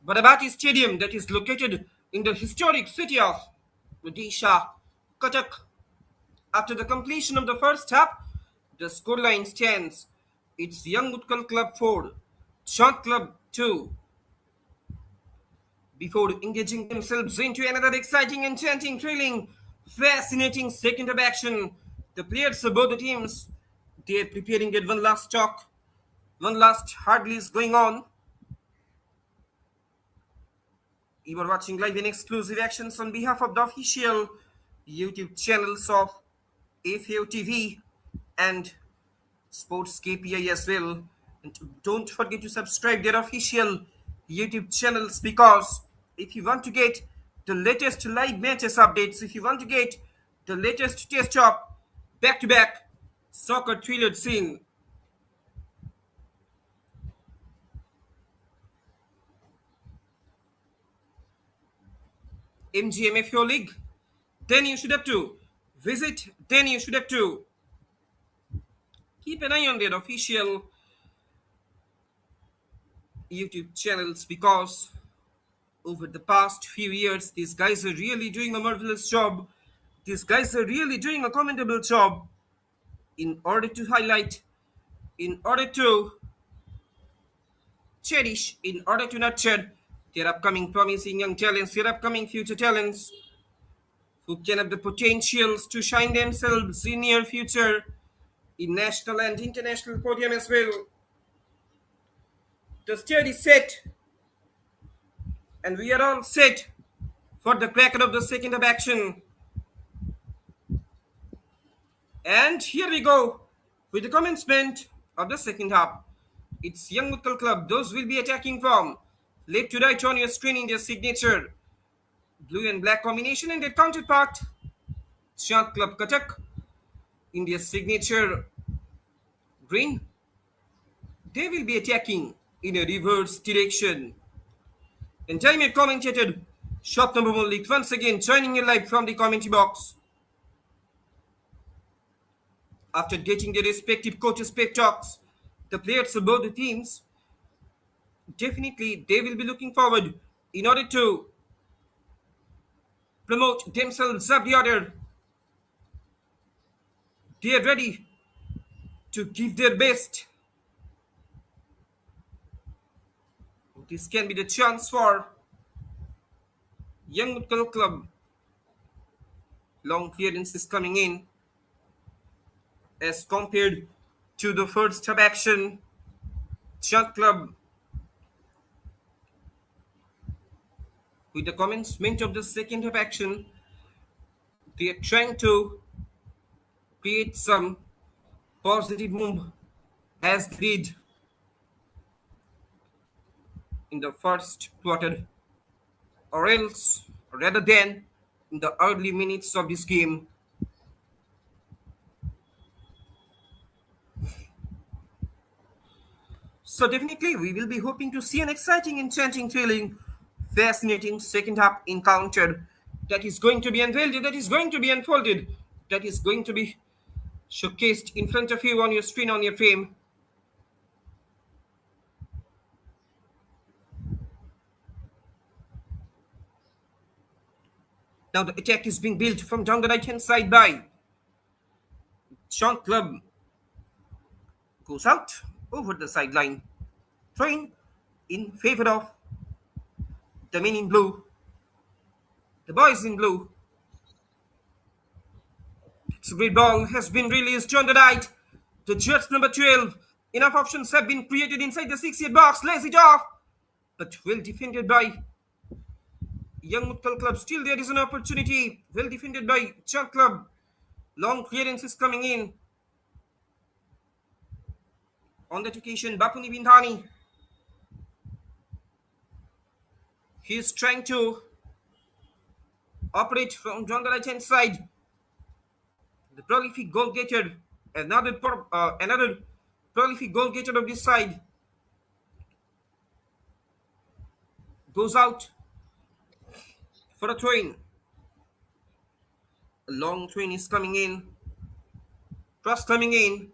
Barabati Stadium that is located in the historic city of Odisha, Cuttack. After the completion of the first half, the scoreline stands. It's Young Utkal Club 4, CHAND Club 2. Before engaging themselves into another exciting, enchanting, thrilling, fascinating second of action, the players of both the teams they are preparing that one last talk. One last hardly is going on. You are watching live and exclusive actions on behalf of the official YouTube channels of FAO TV and SportsKPI as well. And don't forget to subscribe their official YouTube channels because if you want to get the latest live matches updates, if you want to get the latest test of back-to-back soccer thriller scene, MGM-FAO League, then you should have to then you should have to keep an eye on their official YouTube channels because over the past few years, these guys are really doing a marvelous job. These guys are really doing a commendable job in order to highlight, in order to cherish, in order to nurture their upcoming promising young talents, their upcoming future talents who can have the potentials to shine themselves in near future in national and international podium as well. The stage is set, and we are all set for the cracker of the second of action. And here we go with the commencement of the second half. It's Young Utkal Club. Those will be attacking from left to right on your screen in their signature blue and black combination, and their counterpart Chand Club Cuttack in their signature green. They will be attacking in a reverse direction. And time your commentator shop number one league once again joining you live from the commentary box. After getting their respective coaches' pep talks, the players of both the teams definitely they will be looking forward in order to promote themselves up the order. They are ready to give their best. This can be the chance for Young Utkal Club. Long clearance is coming in as compared to the first half action. Chand Club with the commencement of the second half action, they are trying to create some positive move as they did in the first quarter, or else rather than in the early minutes of this game. So definitely we will be hoping to see an exciting, enchanting, thrilling, fascinating second half encounter that is going to be unveiled, that is going to be unfolded, that is going to be showcased in front of you on your screen, on your frame. Now the attack is being built from down the right hand side by Sean Club. Goes out over the sideline. Throwing in favor of the men in blue. The boys in blue. It's a great ball has been released on the right. The Jets number 12. Enough options have been created inside the 6-yard box. Lays it off. But well defended by Young Utkal Club. Still there is an opportunity. Well defended by Chand Club. Long clearance is coming in. On that occasion, Bapuni Bindhani. He is trying to operate from on the right hand side. The prolific goal getter. Another prolific goal getter of this side. Goes out for a throw in. A long throw in is coming in. Cross coming in.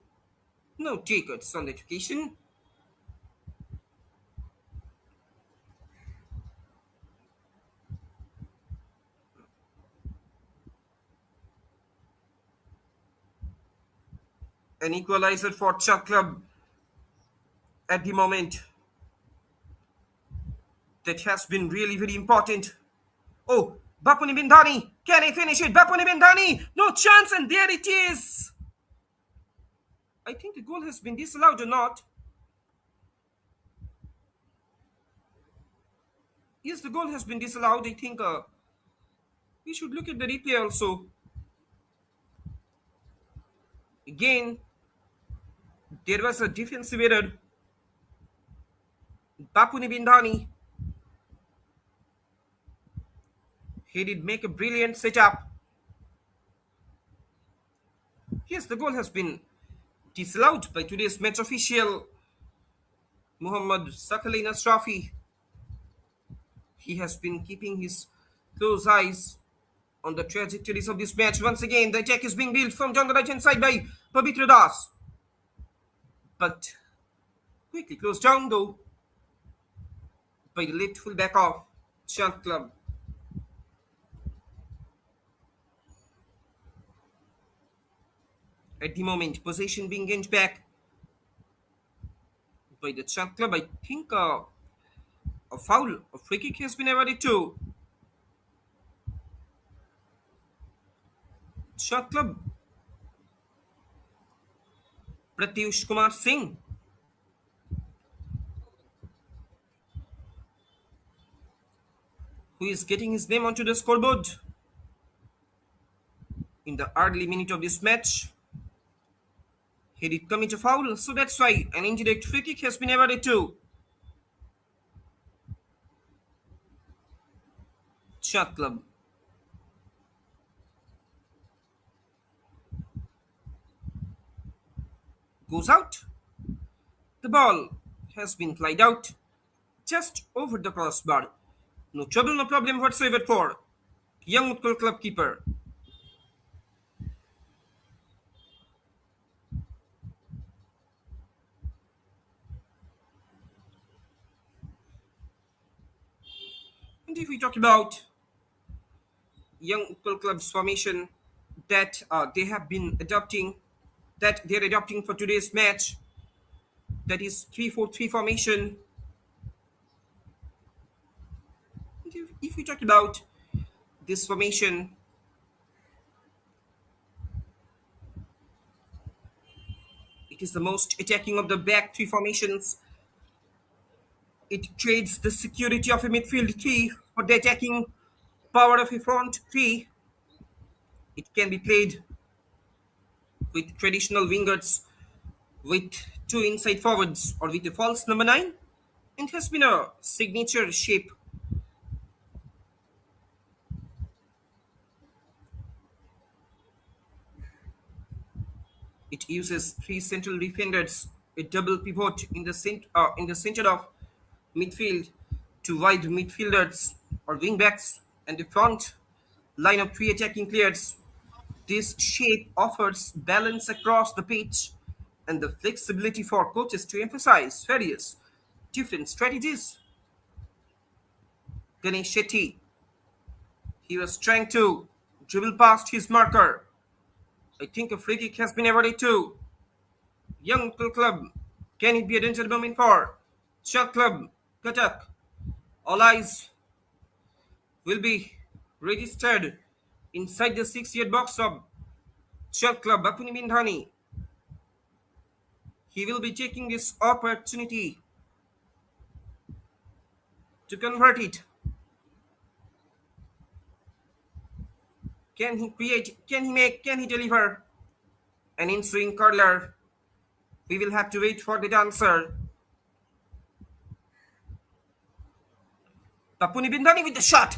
No tickets on the education. An equalizer for Chuck Club at the moment. That has been really very important. Oh, Bapuni Bindani. Can he finish it? Bapuni Bindani. No chance, and there it is. I think the goal has been disallowed or not. Yes, the goal has been disallowed. I think we should look at the replay also. Again, there was a defensive error. Bapuni Bindani, he did make a brilliant setup. Yes, the goal has been disallowed by today's match official, Muhammad Sakalin Ashrafi. He has been keeping his close eyes on the trajectories of this match. Once again, the attack is being built from down the right hand side by Pavitra Das. But quickly closed down though by the left fullback of Chand Club. At the moment, possession being gained back by the Chand Club. I think a foul, a free kick has been awarded to Chand Club. Pratyush Kumar Singh, who is getting his name onto the scoreboard in the early minute of this match. He did commit a foul, so that's why an indirect free kick has been awarded to Chand Club. Goes out. The ball has been flied out just over the crossbar. No trouble, no problem whatsoever for Young Utkal Club keeper. And if we talk about Young Utkal Club's formation that they have been adopting, that they're adopting for today's match, that is 3-4-3 formation. And if we talk about this formation, it is the most attacking of the back three formations. It trades the security of a midfield three for the attacking power of a front three. It can be played with traditional wingers, with two inside forwards, or with a false number nine. It has been a signature shape. It uses three central defenders, a double pivot in the center of midfield, two wide midfielders or wingbacks, and the front line of three attacking players. This shape offers balance across the pitch and the flexibility for coaches to emphasize various different strategies. Ganesh Shetty, he was trying to dribble past his marker. I think a free kick has been awarded to Young Utkal Club. Can it be a danger moment for Shah Club, Cuttack? All eyes will be registered inside the 6-yard box of Shah Club, Bapuni Bindhani. He will be taking this opportunity to convert it. Can he create? Can he make? Can he deliver an in-swing curler? We will have to wait for the answer. Bapuni Bindhani with the shot.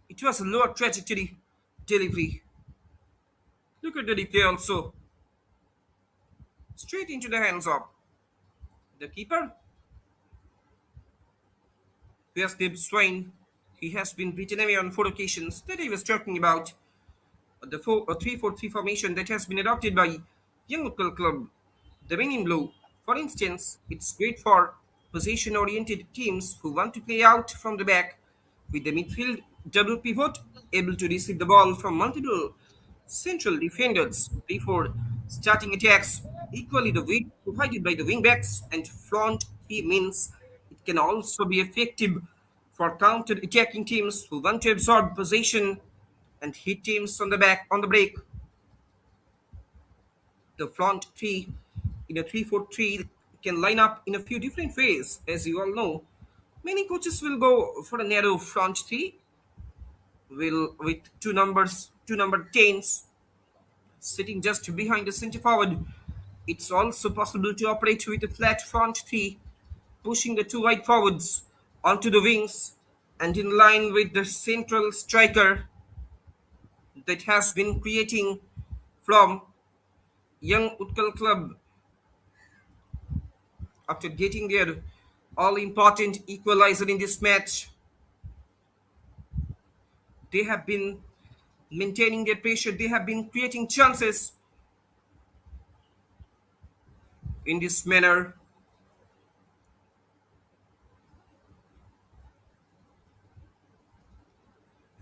It was a lower trajectory delivery. Look at the replay also. Straight into the hands of the keeper. Here's Dib Swain. He has been beaten away on 4 occasions that I was talking about. The 3-4-3 formation that has been adopted by Young Utkal Club. The men in blue, for instance, it's great for possession oriented teams who want to play out from the back with the midfield double pivot able to receive the ball from multiple central defenders before starting attacks. Equally, the weight provided by the wingbacks and front three means it can also be effective for counter attacking teams who want to absorb possession and hit teams on the back on the break. The front three in a 3-4-3 can line up in a few different ways, as you all know. Many coaches will go for a narrow front three, will with two number tens sitting just behind the center forward. It's also possible to operate with a flat front three, pushing the two wide forwards onto the wings and in line with the central striker that has been creating from Young Utkal Club after getting their all important equalizer in this match. They have been maintaining their pressure, they have been creating chances in this manner.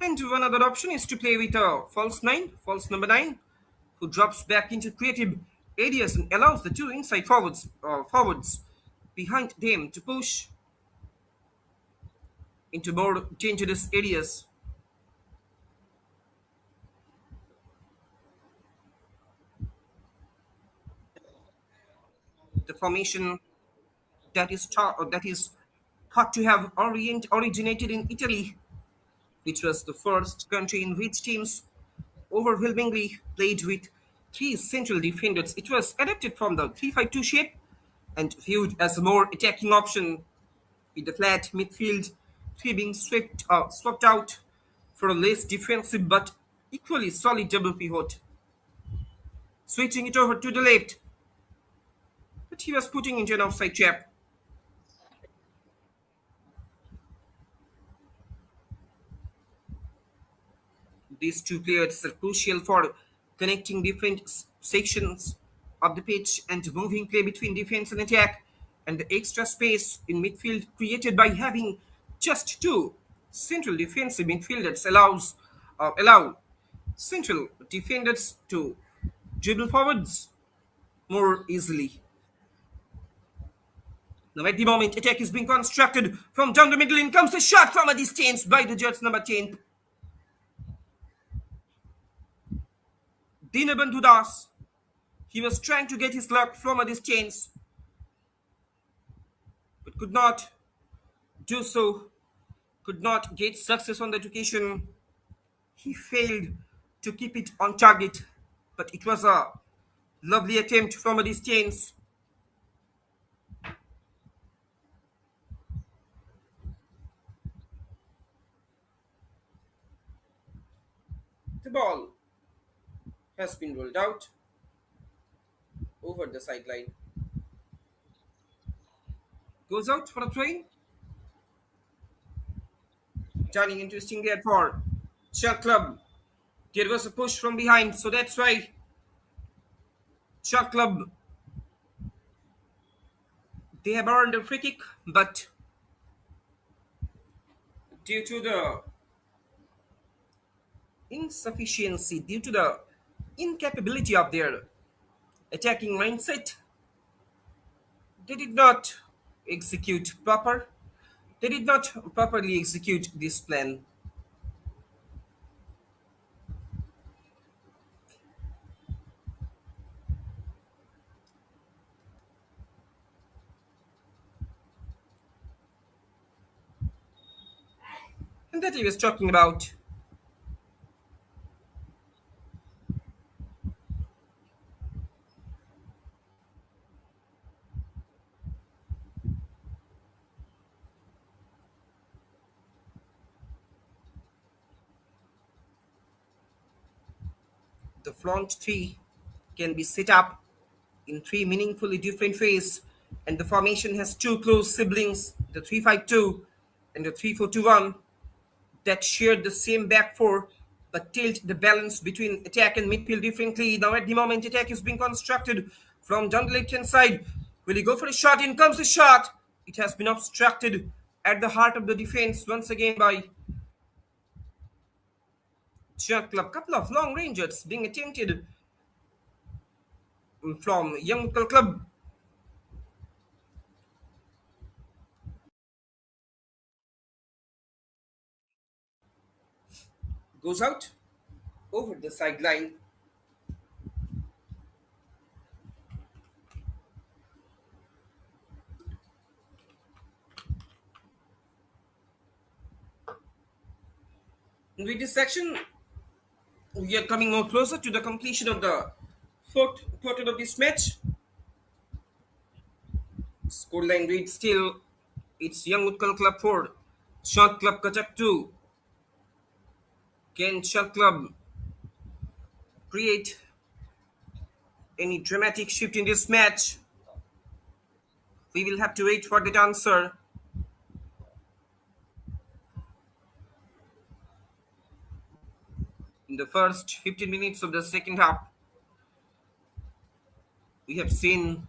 And one other option is to play with a false number nine, who drops back into creative areas and allows the two inside forwards behind them to push into more dangerous areas. The formation that is thought to have originated in Italy, which was the first country in which teams overwhelmingly played with three central defenders. It was adapted from the 3-5-2 shape and viewed as a more attacking option, with the flat midfield three being swapped out for a less defensive but equally solid double pivot. Switching it over to the left, but he was putting into an offside trap. These two players are crucial for connecting different sections of the pitch and moving play between defense and attack, and the extra space in midfield created by having just two central defensive midfielders allow central defenders to dribble forwards more easily. Now at the moment, attack is being constructed from down the middle. In comes a shot from a distance by the Jets number 10, Dinabandhu Das. He was trying to get his luck from a distance, but could not do so, could not get success on that occasion. He failed to keep it on target, but it was a lovely attempt from a distance. The ball has been rolled out over the sideline. Goes out for a train, turning interesting there for Chuck Club. There was a push from behind, so that's why Chuck Club, they have earned a free kick, but due to the insufficiency, due to the incapability of their attacking mindset, they did not execute proper. They did not properly execute this plan. And that he was talking about. The front three can be set up in three meaningfully different ways, and the formation has two close siblings, the 3-5-2 and the 3-4-2-1, that share the same back four but tilt the balance between attack and midfield differently. Now, at the moment, attack is being constructed from down the left hand side. Will he go for a shot? In comes the shot. It has been obstructed at the heart of the defense once again by Cuttack Club. Couple of long ranges being attempted from Young Utkal Club. Goes out over the sideline. With this section, we are coming more closer to the completion of the fourth quarter of this match. Scoreline reads still, it's Young Utkal Club 4, Chand Club Cuttack 2. Can Chand Club create any dramatic shift in this match? We will have to wait for that answer. In the first 15 minutes of the second half, we have seen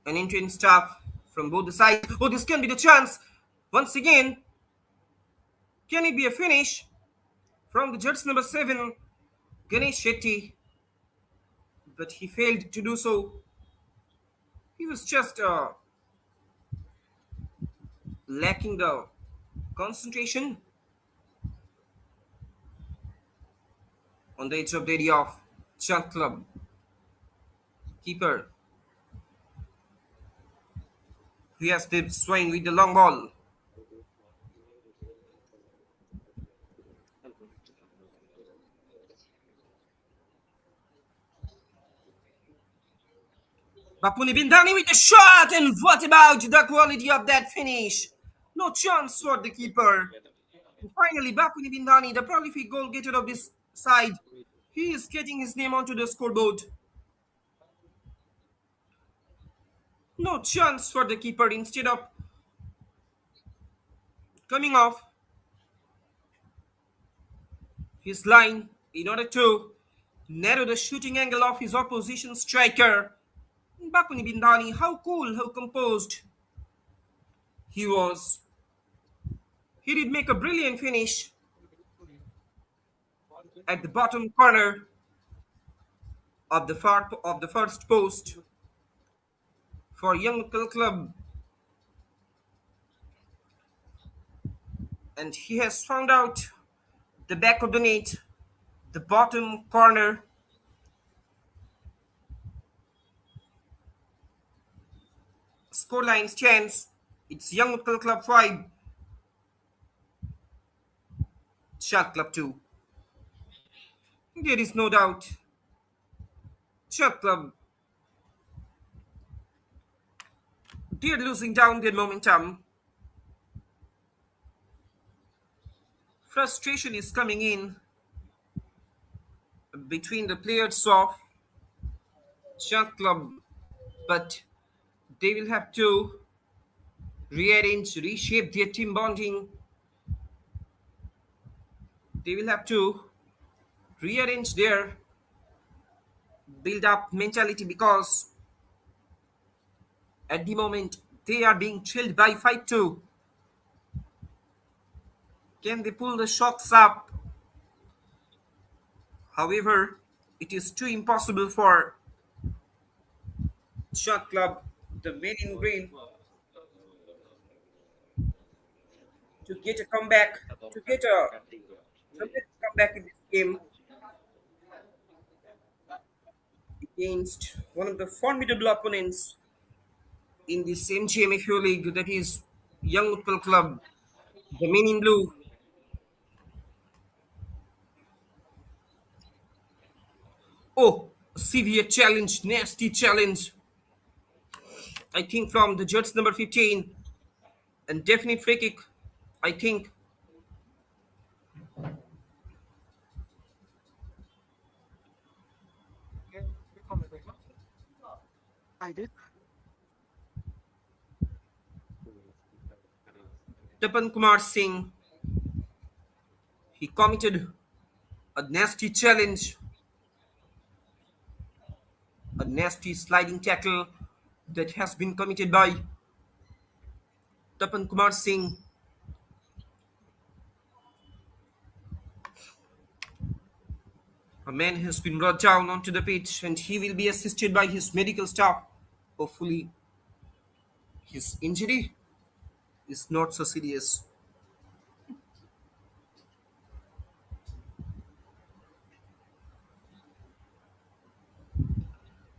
an intense stuff from both the sides. Oh, this can be the chance. Once again, can it be a finish from the judge number 7, Ganesh Shetty? But he failed to do so. He was just lacking the concentration on the edge of the area of Chand Club. Keeper, he has the swing with the long ball. Bapuni Bindani with the shot, and what about the quality of that finish? No chance for the keeper. And finally, Bapuni Bindani, the prolific goal getter of this side, he is getting his name onto the scoreboard. No chance for the keeper. Instead of coming off his line in order to narrow the shooting angle of his opposition striker, Bapuni Bindani, how cool, how composed he was. He did make a brilliant finish at the bottom corner of the first post for Young Utkal Club, and he has found out the back of the net, the bottom corner. Scoreline stands. It's Young Utkal Club 5, Chand Club 2. There is no doubt. Chand Club, they're losing down their momentum. Frustration is coming in between the players of Chand Club, but they will have to rearrange, reshape their team bonding. They will have to rearrange their build up mentality because at the moment they are being trailed by 5-2. Can they pull the shocks up? However, it is too impossible for Shot Club, the men in green, to get a comeback, to get a dramatic comeback in this game against one of the formidable opponents in this MGM-FAO league, that is Young Utkal Club, the men in blue. Oh, severe challenge, nasty challenge. I think from the judge number 15, and definite free kick. I think Tapan Kumar Singh, he committed a nasty challenge A nasty sliding tackle that has been committed by Tapan Kumar Singh. A man has been brought down onto the pitch and he will be assisted by his medical staff. Hopefully, his injury is not so serious.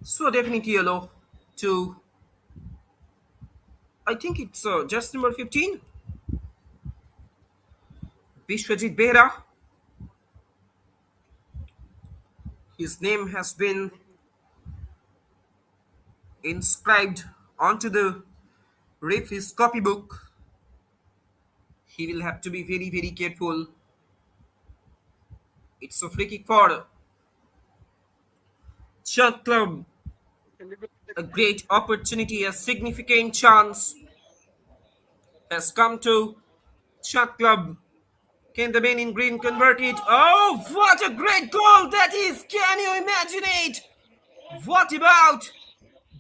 So definitely yellow to, I think it's just number 15, Bishwajit Behra. His name has been inscribed onto the referee's copybook. He will have to be very, very careful. It's a free kick for Chand Club. A great opportunity, a significant chance has come to Chand Club. Can the man in green convert it? Oh, what a great goal that is! Can you imagine it? What about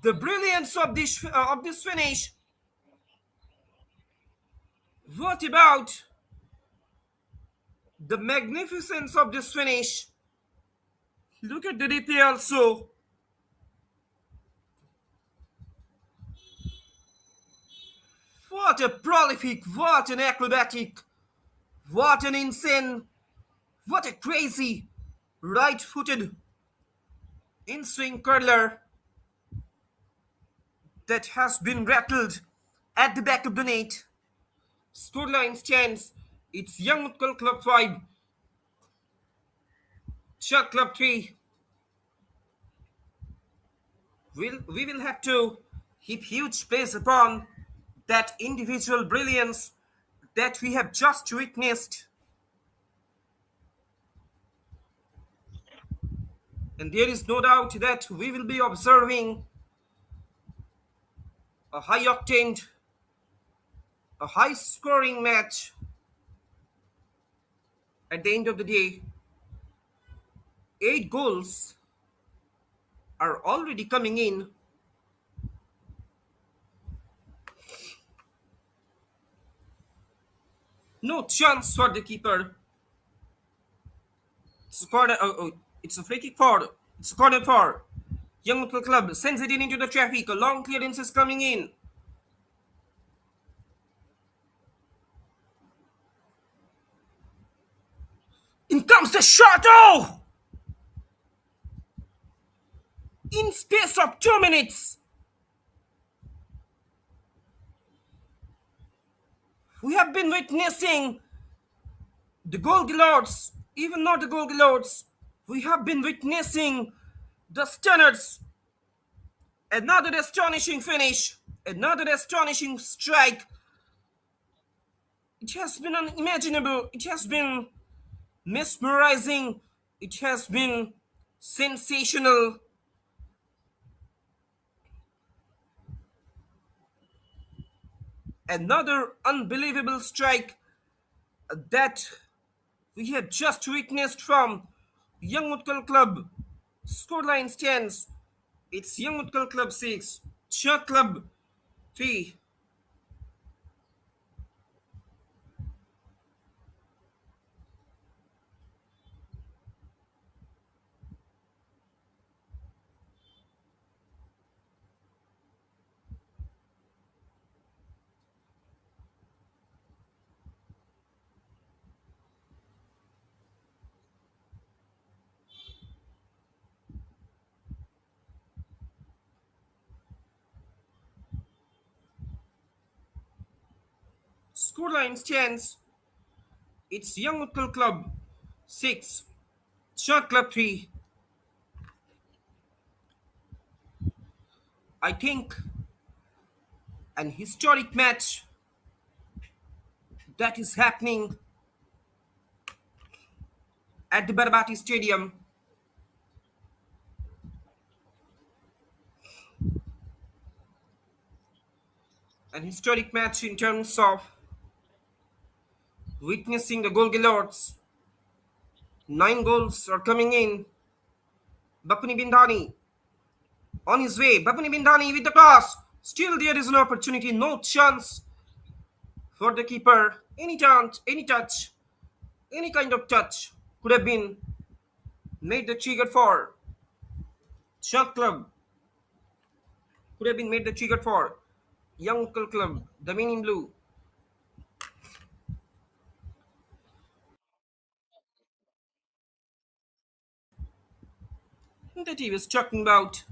the brilliance of this finish? What about the magnificence of this finish? Look at the replay also. What a prolific, what an acrobatic, what an insane, what a crazy right-footed in-swing curler that has been rattled at the back of the net. Scoreline stands. It's Young Utkal Club 5, Cuttack Club 3. We will have to heap huge praise upon that individual brilliance that we have just witnessed. And there is no doubt that we will be observing a high octane, a high scoring match at the end of the day. 8 goals are already coming in. No chance for the keeper. It's a corner. It's a free kick for. It's a corner for Young Utkal Club. Sends it in into the traffic. A long clearance is coming in. In comes the shot. Oh! In space of 2 minutes, we have been witnessing the goal galords, even not the goal galords. We have been witnessing the stunners. Another astonishing finish, another astonishing strike. It has been unimaginable. It has been mesmerizing. It has been sensational. Another unbelievable strike that we have just witnessed from Young Utkal Club. Scoreline stands. It's Young Utkal Club 6, Cuttack Club 3. Scoreline stands. It's Young Utkal Club 6, Cuttack Club 3. I think an historic match that is happening at the Barabati Stadium. An historic match in terms of witnessing the goal galords. 9 goals are coming in. Bakuni Bindani On his way, Babuni Bindani with the cross. Still, there is no opportunity, no chance for the keeper. Any chance, any touch, any kind of touch could have been made the trigger for Shot Club. Could have been made the trigger for Young Utkal Club, the men in blue. That he was talking about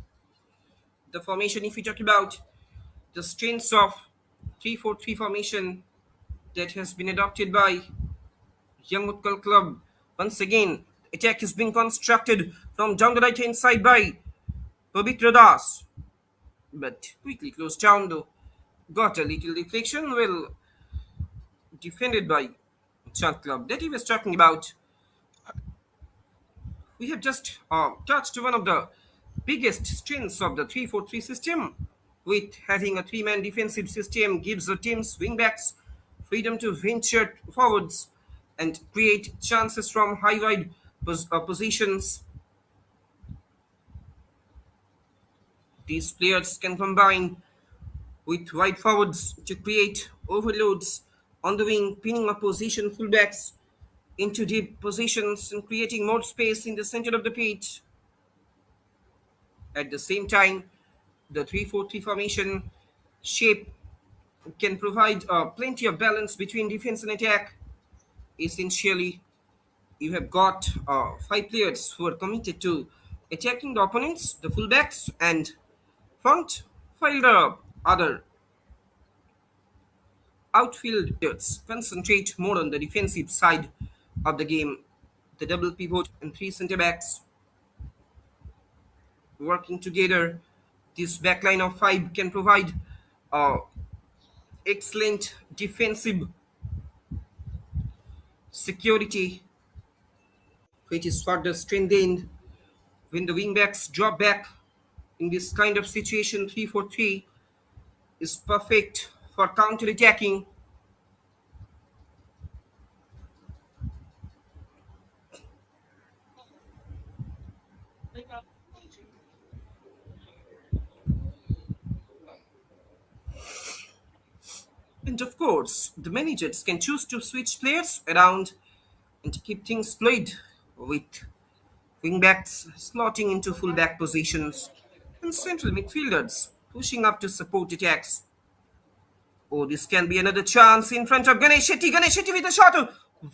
the formation. If we talk about the strengths of 3-4-3 formation that has been adopted by Young Utkal Club. Once again, attack is being constructed from down the right hand side by Pavitra Das, but quickly closed down though. Got a little deflection, well defended by Chand Club. That he was talking about. We have just touched one of the biggest strengths of the 3-4-3 system. With having a three-man defensive system gives the team's wingbacks freedom to venture forwards and create chances from high wide positions. These players can combine with wide forwards to create overloads on the wing, pinning opposition fullbacks into deep positions and creating more space in the center of the pitch. At the same time, the 3-4-3 formation shape can provide plenty of balance between defense and attack. Essentially, you have got five players who are committed to attacking the opponents, the fullbacks, and front, while the other outfield players concentrate more on the defensive side of the game. The double pivot and three centre backs working together. This backline of five can provide uh, excellent defensive security, which is further strengthened when the wingbacks drop back. In this kind of situation, 3-4-3 is perfect for counter-attacking. And of course, the managers can choose to switch players around and to keep things fluid with wingbacks slotting into fullback positions and central midfielders pushing up to support attacks. Oh, this can be another chance in front of Ganesh Shetty. Ganesh Shetty with a shot.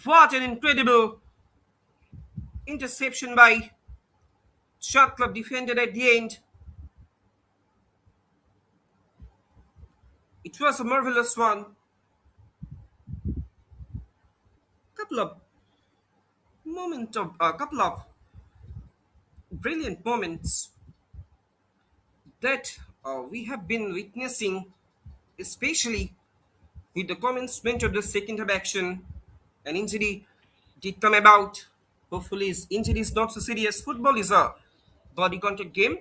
What an incredible interception by Shot Club defended at the end. It was a marvelous one. Couple of brilliant moments that we have been witnessing, especially with the commencement of the second half action. An injury did come about. Hopefully, his injury is not so serious. Football is a body contact game.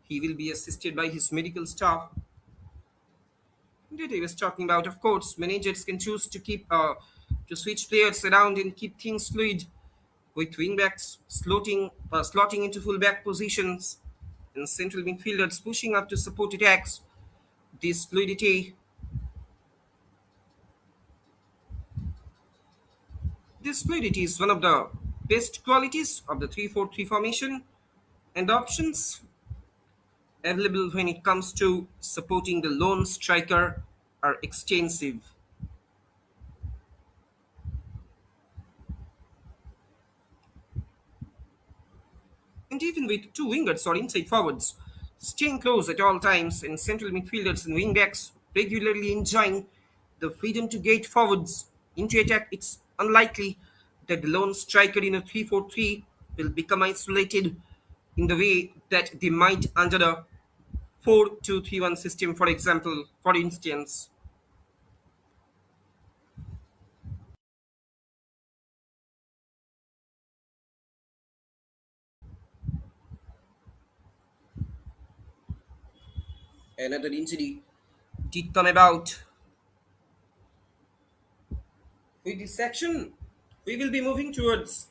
He will be assisted by his medical staff. That he was talking about, of course, managers can choose to keep to switch players around and keep things fluid, with wingbacks slotting into fullback positions and central midfielders pushing up to support attacks. This fluidity, this fluidity is one of the best qualities of the 3-4-3 formation, and the options available when it comes to supporting the lone striker are extensive. And even with two wingers or inside forwards staying close at all times and central midfielders and wingbacks regularly enjoying the freedom to gate forwards into attack, it's unlikely that the lone striker in a 3-4-3 will become isolated in the way that they might under the 4-2-3-1 system, for example, for instance. Another injury did come about. With this section, we will be moving towards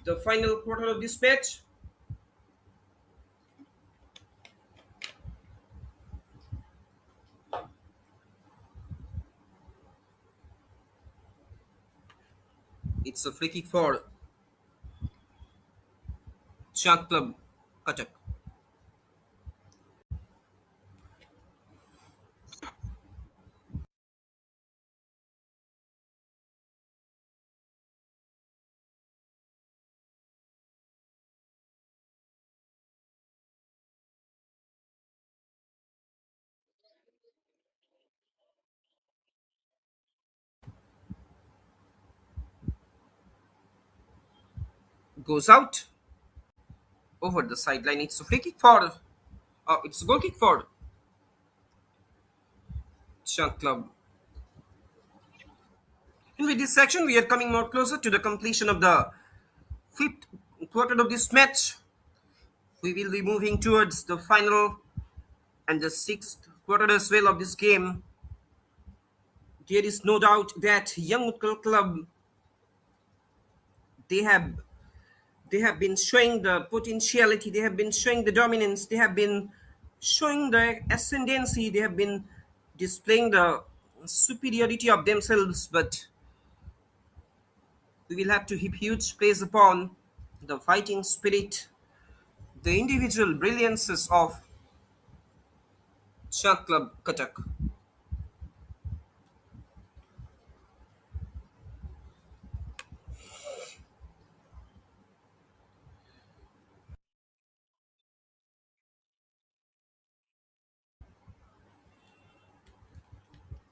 the final quarter of this match. It's a free kick for Chand Club, Cuttack. Goes out over the sideline. It's a free kick for, it's a goal kick for Chand Club. And with this section, we are coming more closer to the completion of the fifth quarter of this match. We will be moving towards the final and the sixth quarter as well of this game. There is no doubt that Young Utkal Club, they have they have been showing the potentiality, they have been showing the dominance, they have been showing the ascendancy, they have been displaying the superiority of themselves. But we will have to heap huge praise upon the fighting spirit, the individual brilliances of Shah Club Cuttack.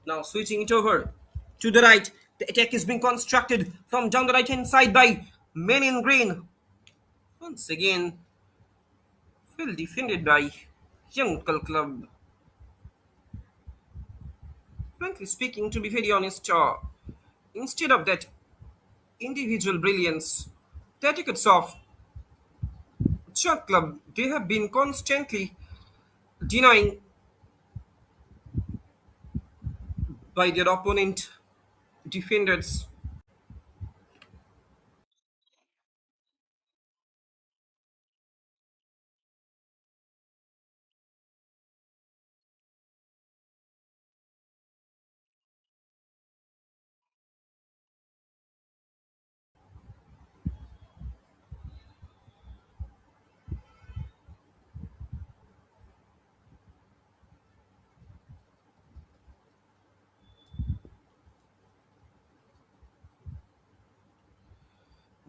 Now switching it over to the right, the attack is being constructed from down the right hand side by men in green. Once again, well defended by Young Utkal Club. Frankly speaking, to be very honest, instead of that individual brilliance, the etiquettes of Shot Club, they have been constantly denying by their opponent defenders.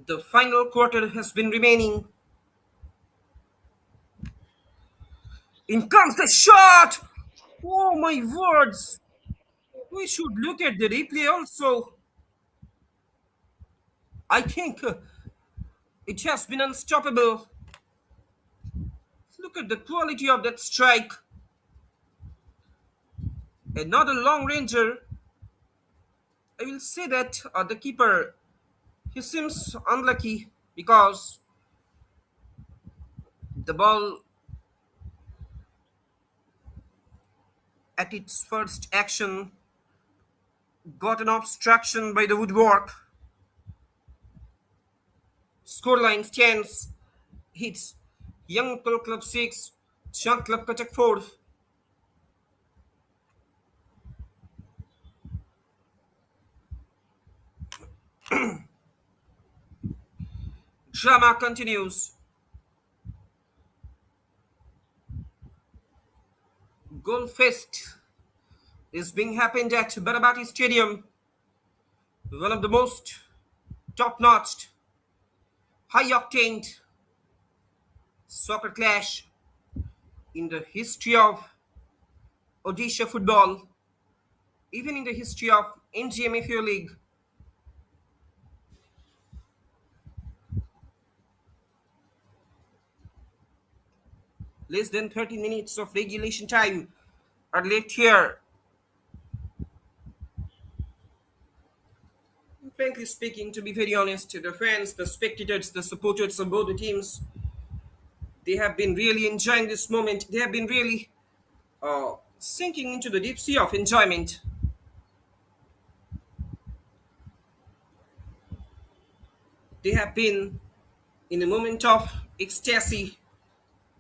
The final quarter has been remaining. In comes the shot! Oh my words! We should look at the replay also. I think it has been unstoppable. Look at the quality of that strike. Another long ranger. I will say that the keeper, he seems unlucky because the ball at its first action got an obstruction by the woodwork. Scoreline stands. Hits Young Utkal Club 6, Chand Club Cuttack 4. Drama continues. Goal fest is being happened at Barabati Stadium, one of the most top-notch, high-octane soccer clash in the history of Odisha football, even in the history of MGM-FAO League. Less than 30 minutes of regulation time are left here. Frankly speaking, to be very honest, the fans, the spectators, the supporters of both the teams, they have been really enjoying this moment. They have been really sinking into the deep sea of enjoyment. They have been in a moment of ecstasy.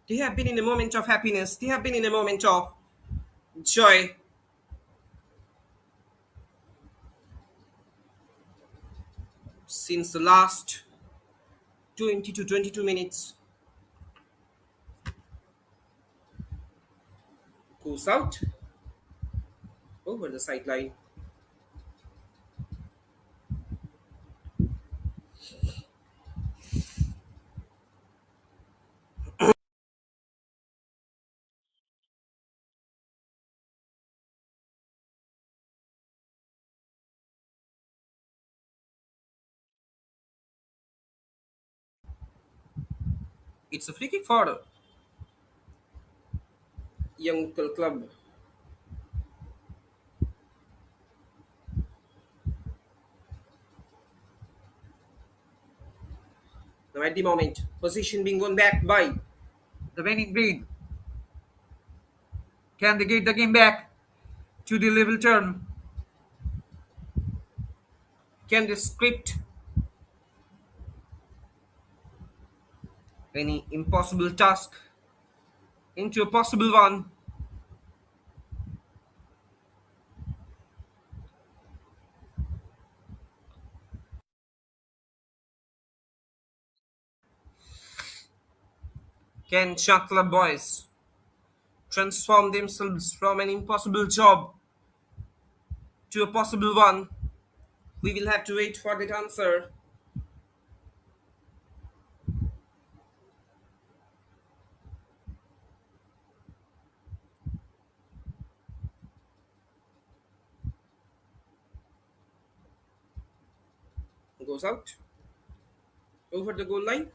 They have been in a moment of happiness. They have been in a moment of joy since the last 20 to 22 minutes. Goes out over the sideline. It's a free kick for Young Utkal Club. Now at the moment, position being won back by the winning breed. Can they get the game back to the level turn? Can they script any impossible task into a possible one? Can Chand Club boys transform themselves from an impossible job to a possible one? We will have to wait for that answer. Goes out over the goal line.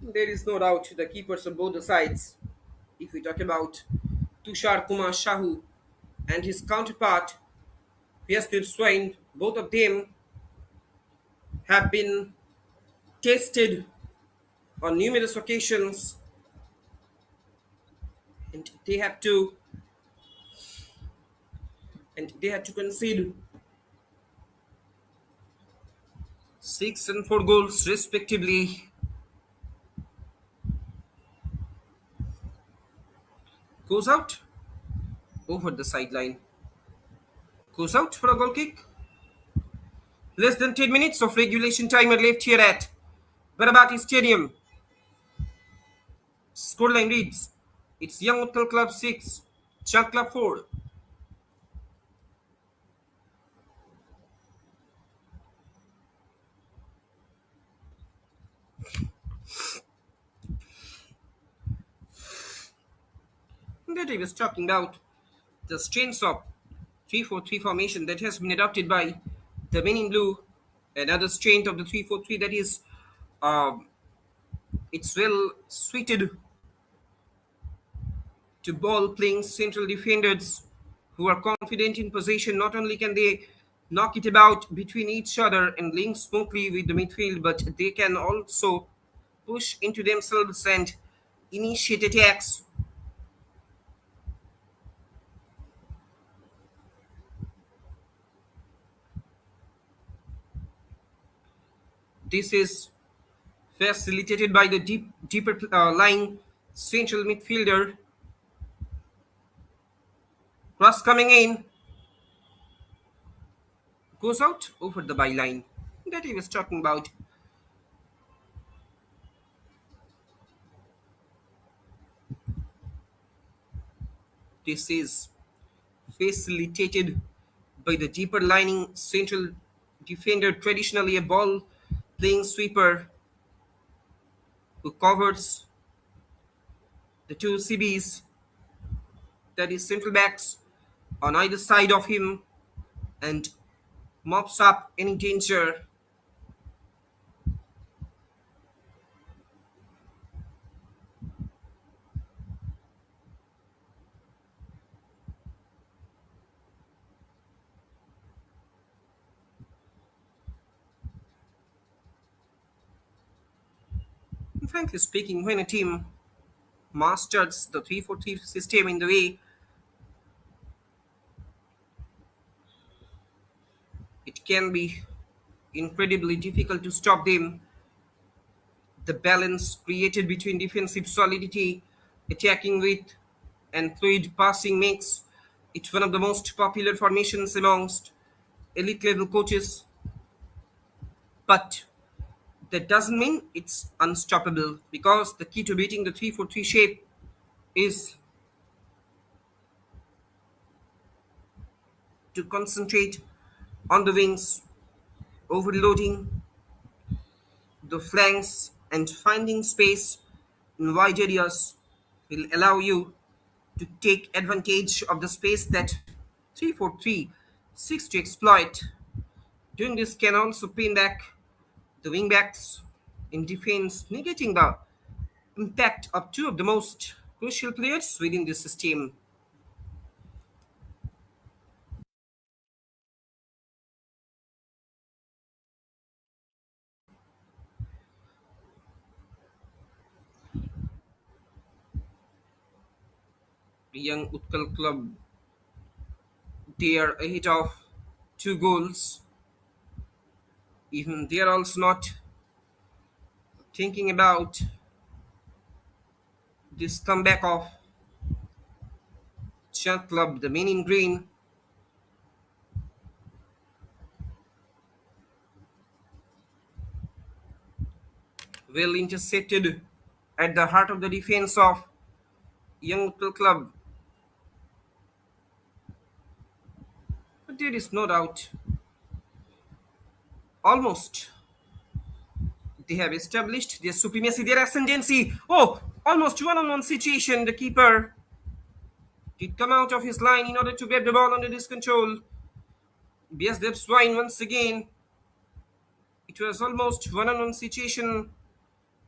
There is no doubt the keepers of both the sides. If we talk about Tushar Kumar Shahu and his counterpart Yasdev Swain, both of them have been tested on numerous occasions and they had to concede 6 and 4 goals respectively. Goes out over the sideline. Goes out for a goal kick. Less than 10 minutes of regulation time are left here at Barabati Stadium. Scoreline reads, it's Young Utkal Club 6, Chand Club 4. That I was talking about the strengths of 3-4-3 formation that has been adopted by the men in blue. Another strength of the 3-4-3 that is it's well suited to ball playing central defenders who are confident in possession. Not only can they knock it about between each other and link smoothly with the midfield, but they can also push into themselves and initiate attacks. This is facilitated by the deeper lying central midfielder. Cross coming in, goes out over the byline. That he was talking about. This is facilitated by the deeper lining central defender, traditionally a ball playing sweeper who covers the two CBs, that is central backs, on either side of him and mops up any danger. And frankly speaking, when a team masters the 3-4-3 system in the way It can be incredibly difficult to stop them. The balance created between defensive solidity, attacking width, and fluid passing makes it one of the most popular formations amongst elite level coaches. But that doesn't mean it's unstoppable because the key to beating the 3-4-3 shape is to concentrate on the wings, overloading the flanks, and finding space in wide areas will allow you to take advantage of the space that 3-4-3 seeks to exploit. Doing this can also pin back the wingbacks in defense, negating the impact of two of the most crucial players within the system. Young Utkal Club, they are ahead of two goals. Even they are also not thinking about this comeback of CHAND Club, the men in green, well intercepted at the heart of the defense of Young Utkal Club. But there is no doubt, almost they have established their supremacy, their ascendancy. Oh, almost one-on-one situation. The keeper did come out of his line in order to grab the ball under this control. BSDF Swine once again. It was almost one-on-one situation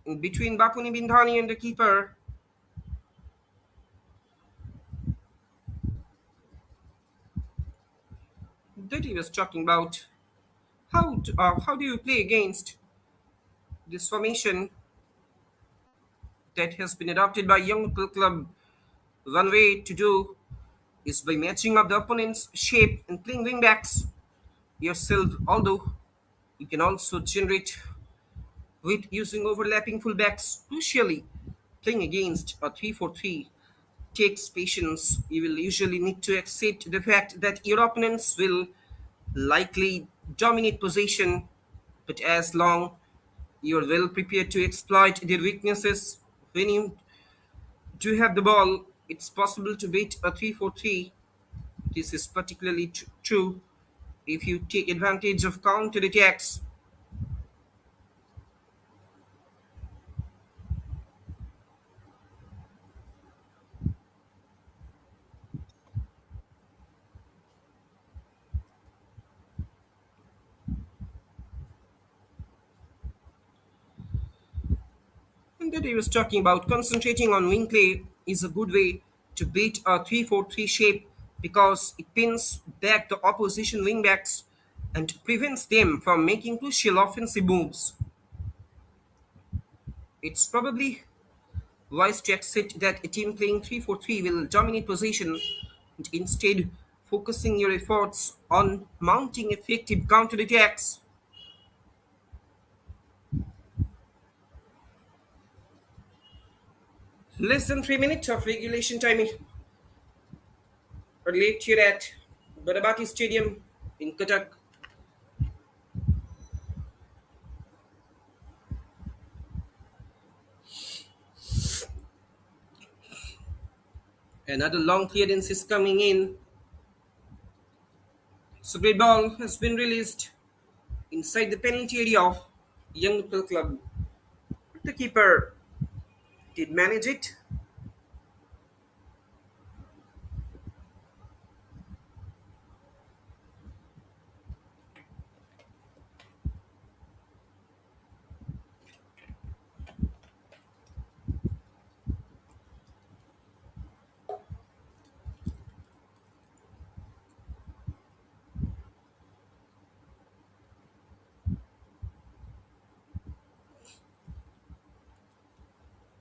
in between Bapuni Bindhani and the keeper. That he was talking about. How do you play against this formation that has been adopted by Young Utkal Club? One way to do is by matching up the opponent's shape and playing wingbacks yourself, although you can also generate with using overlapping fullbacks. Crucially, playing against a 3-4-3 takes patience. You will usually need to accept the fact that your opponents will likely dominate possession, but as long you're well prepared to exploit their weaknesses when you do have the ball, it's possible to beat a 3-4-3. This is particularly true if you take advantage of counter attacks. And that he was talking about concentrating on wing play is a good way to beat a 3-4-3 shape because it pins back the opposition wingbacks and prevents them from making crucial offensive moves. It's probably wise to accept that a team playing 3-4-3 will dominate possession and instead focusing your efforts on mounting effective counterattacks. Less than 3 minutes of regulation time are left here at Barabati Stadium in Cuttack. Another long clearance is coming in. So great ball has been released inside the penalty area of Young Utkal Club. The keeper did manage it.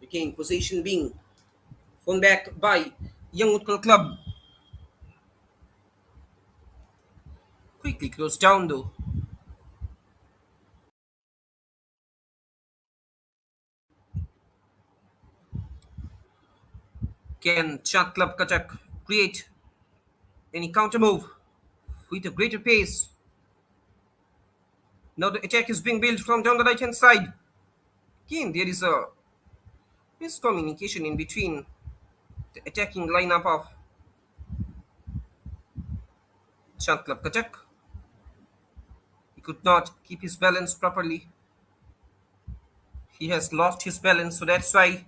Again, possession being won back by Young Utkal Club. Quickly closed down though. Can Chand Club Cuttack create any counter move with a greater pace? Now the attack is being built from down the right hand side. Again, there is a miscommunication in between the attacking lineup of Chand Club Cuttack. He could not keep his balance properly. He has lost his balance, so that's why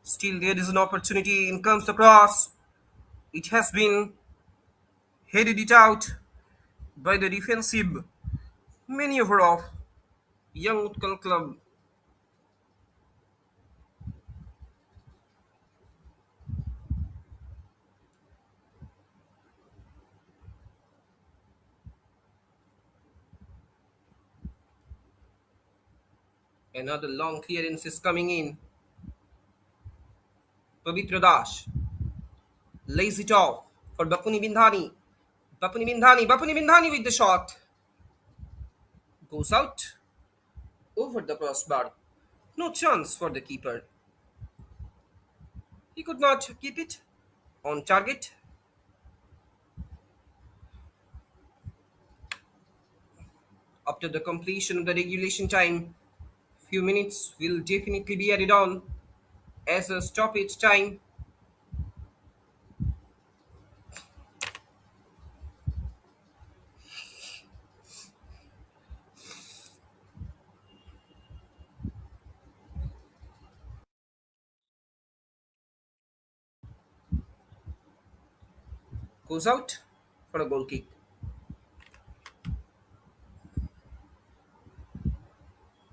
still there is an opportunity. In comes the cross. It has been headed it out by the defensive maneuver of Young Utkal Club. Another long clearance is coming in. Pavitra Das lays it off for Bapuni Bindhani. Bapuni Bindhani with the shot. Goes out over the crossbar. No chance for the keeper. He could not keep it on target. After the completion of the regulation time, few minutes will definitely be added on as a stoppage time. Goes out for a goal kick.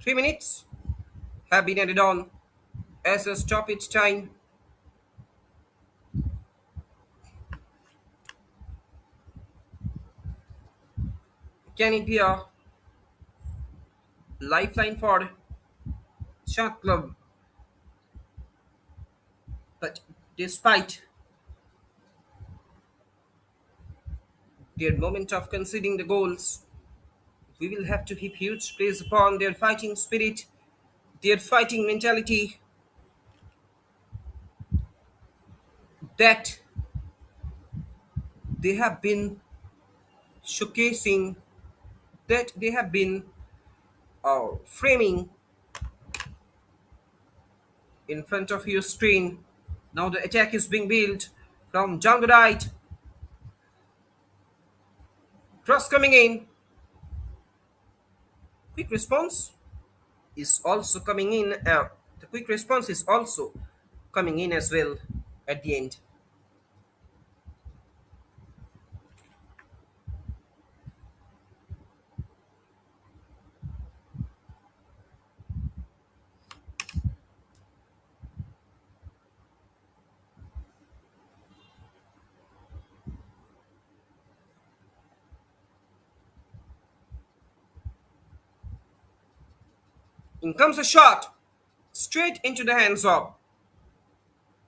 3 minutes have been added on as a stoppage time. Can it be a lifeline for Chand Club? But despite their moment of conceding the goals, we will have to heap huge praise upon their fighting spirit, their fighting mentality that they have been showcasing, that they have been framing in front of your screen. Now the attack is being built from down the right. Cross coming in. Quick response is also coming in. The quick response is also coming in as well at the end. In comes a shot straight into the hands of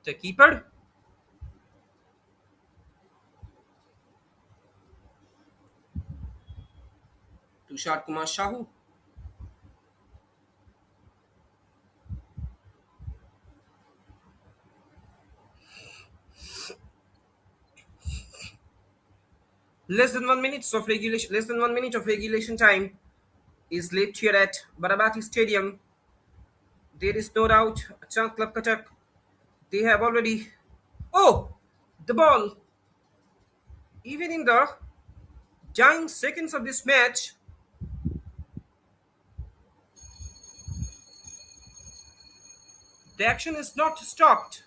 the keeper. Tushar Kumar Shahu. Less than 1 minute of regulation time is left here at Barabati Stadium. There is no doubt Chand Club Cuttack. They have already. Oh, the ball. Even in the dying seconds of this match, the action is not stopped.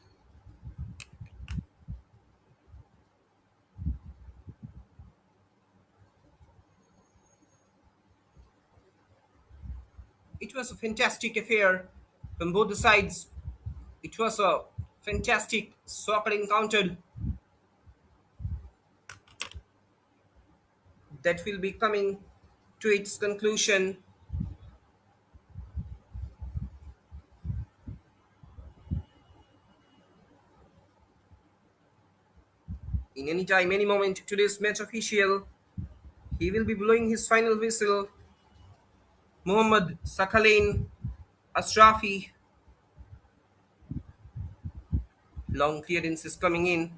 It was a fantastic affair from both the sides. It was a fantastic soccer encounter that will be coming to its conclusion in any time, any moment. Today's match official, he will be blowing his final whistle. Muhammad Sakhalin Ashrafi Long clearance is coming in.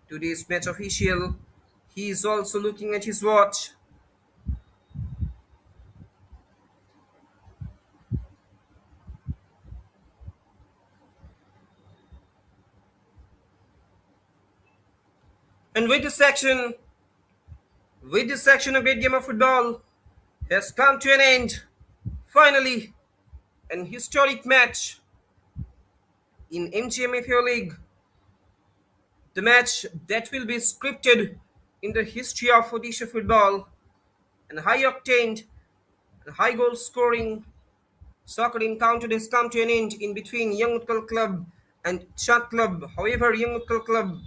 Today's match official. He is also looking at his watch. And with this section, a great game of football has come to an end. Finally, an historic match in MGM-FAO League. The match that will be scripted in the history of Odisha football, and high octane and high goal scoring soccer encounter has come to an end in between Young Utkal Club and CHAND Club. However, Young Utkal Club,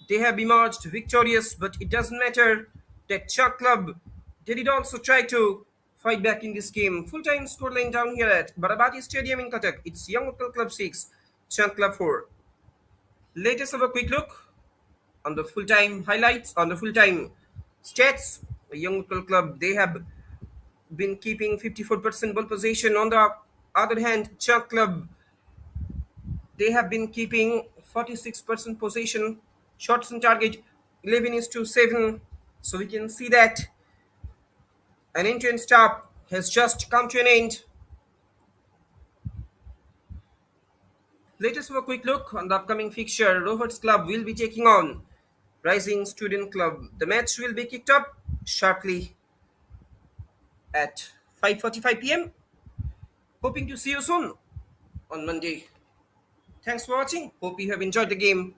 they have emerged victorious, but it doesn't matter that CHAND Club, they did also try to fight back in this game. Full-time scoreline down here at Barabati Stadium in Cuttack. It's Young Utkal Club 6, CHAND Club 4. Let us have a quick look on the full-time highlights, on the full-time stats. Young Utkal Club, they have been keeping 54% ball possession. On the other hand, CHAND Club, they have been keeping 46% possession. Shots on target 11 is to 7. So we can see that an end-to-end stop has just come to an end. Let us have a quick look on the upcoming fixture. Roberts Club will be taking on Rising Student Club. The match will be kicked up sharply at 5:45 p.m. Hoping to see you soon on Monday. Thanks for watching. Hope you have enjoyed the game.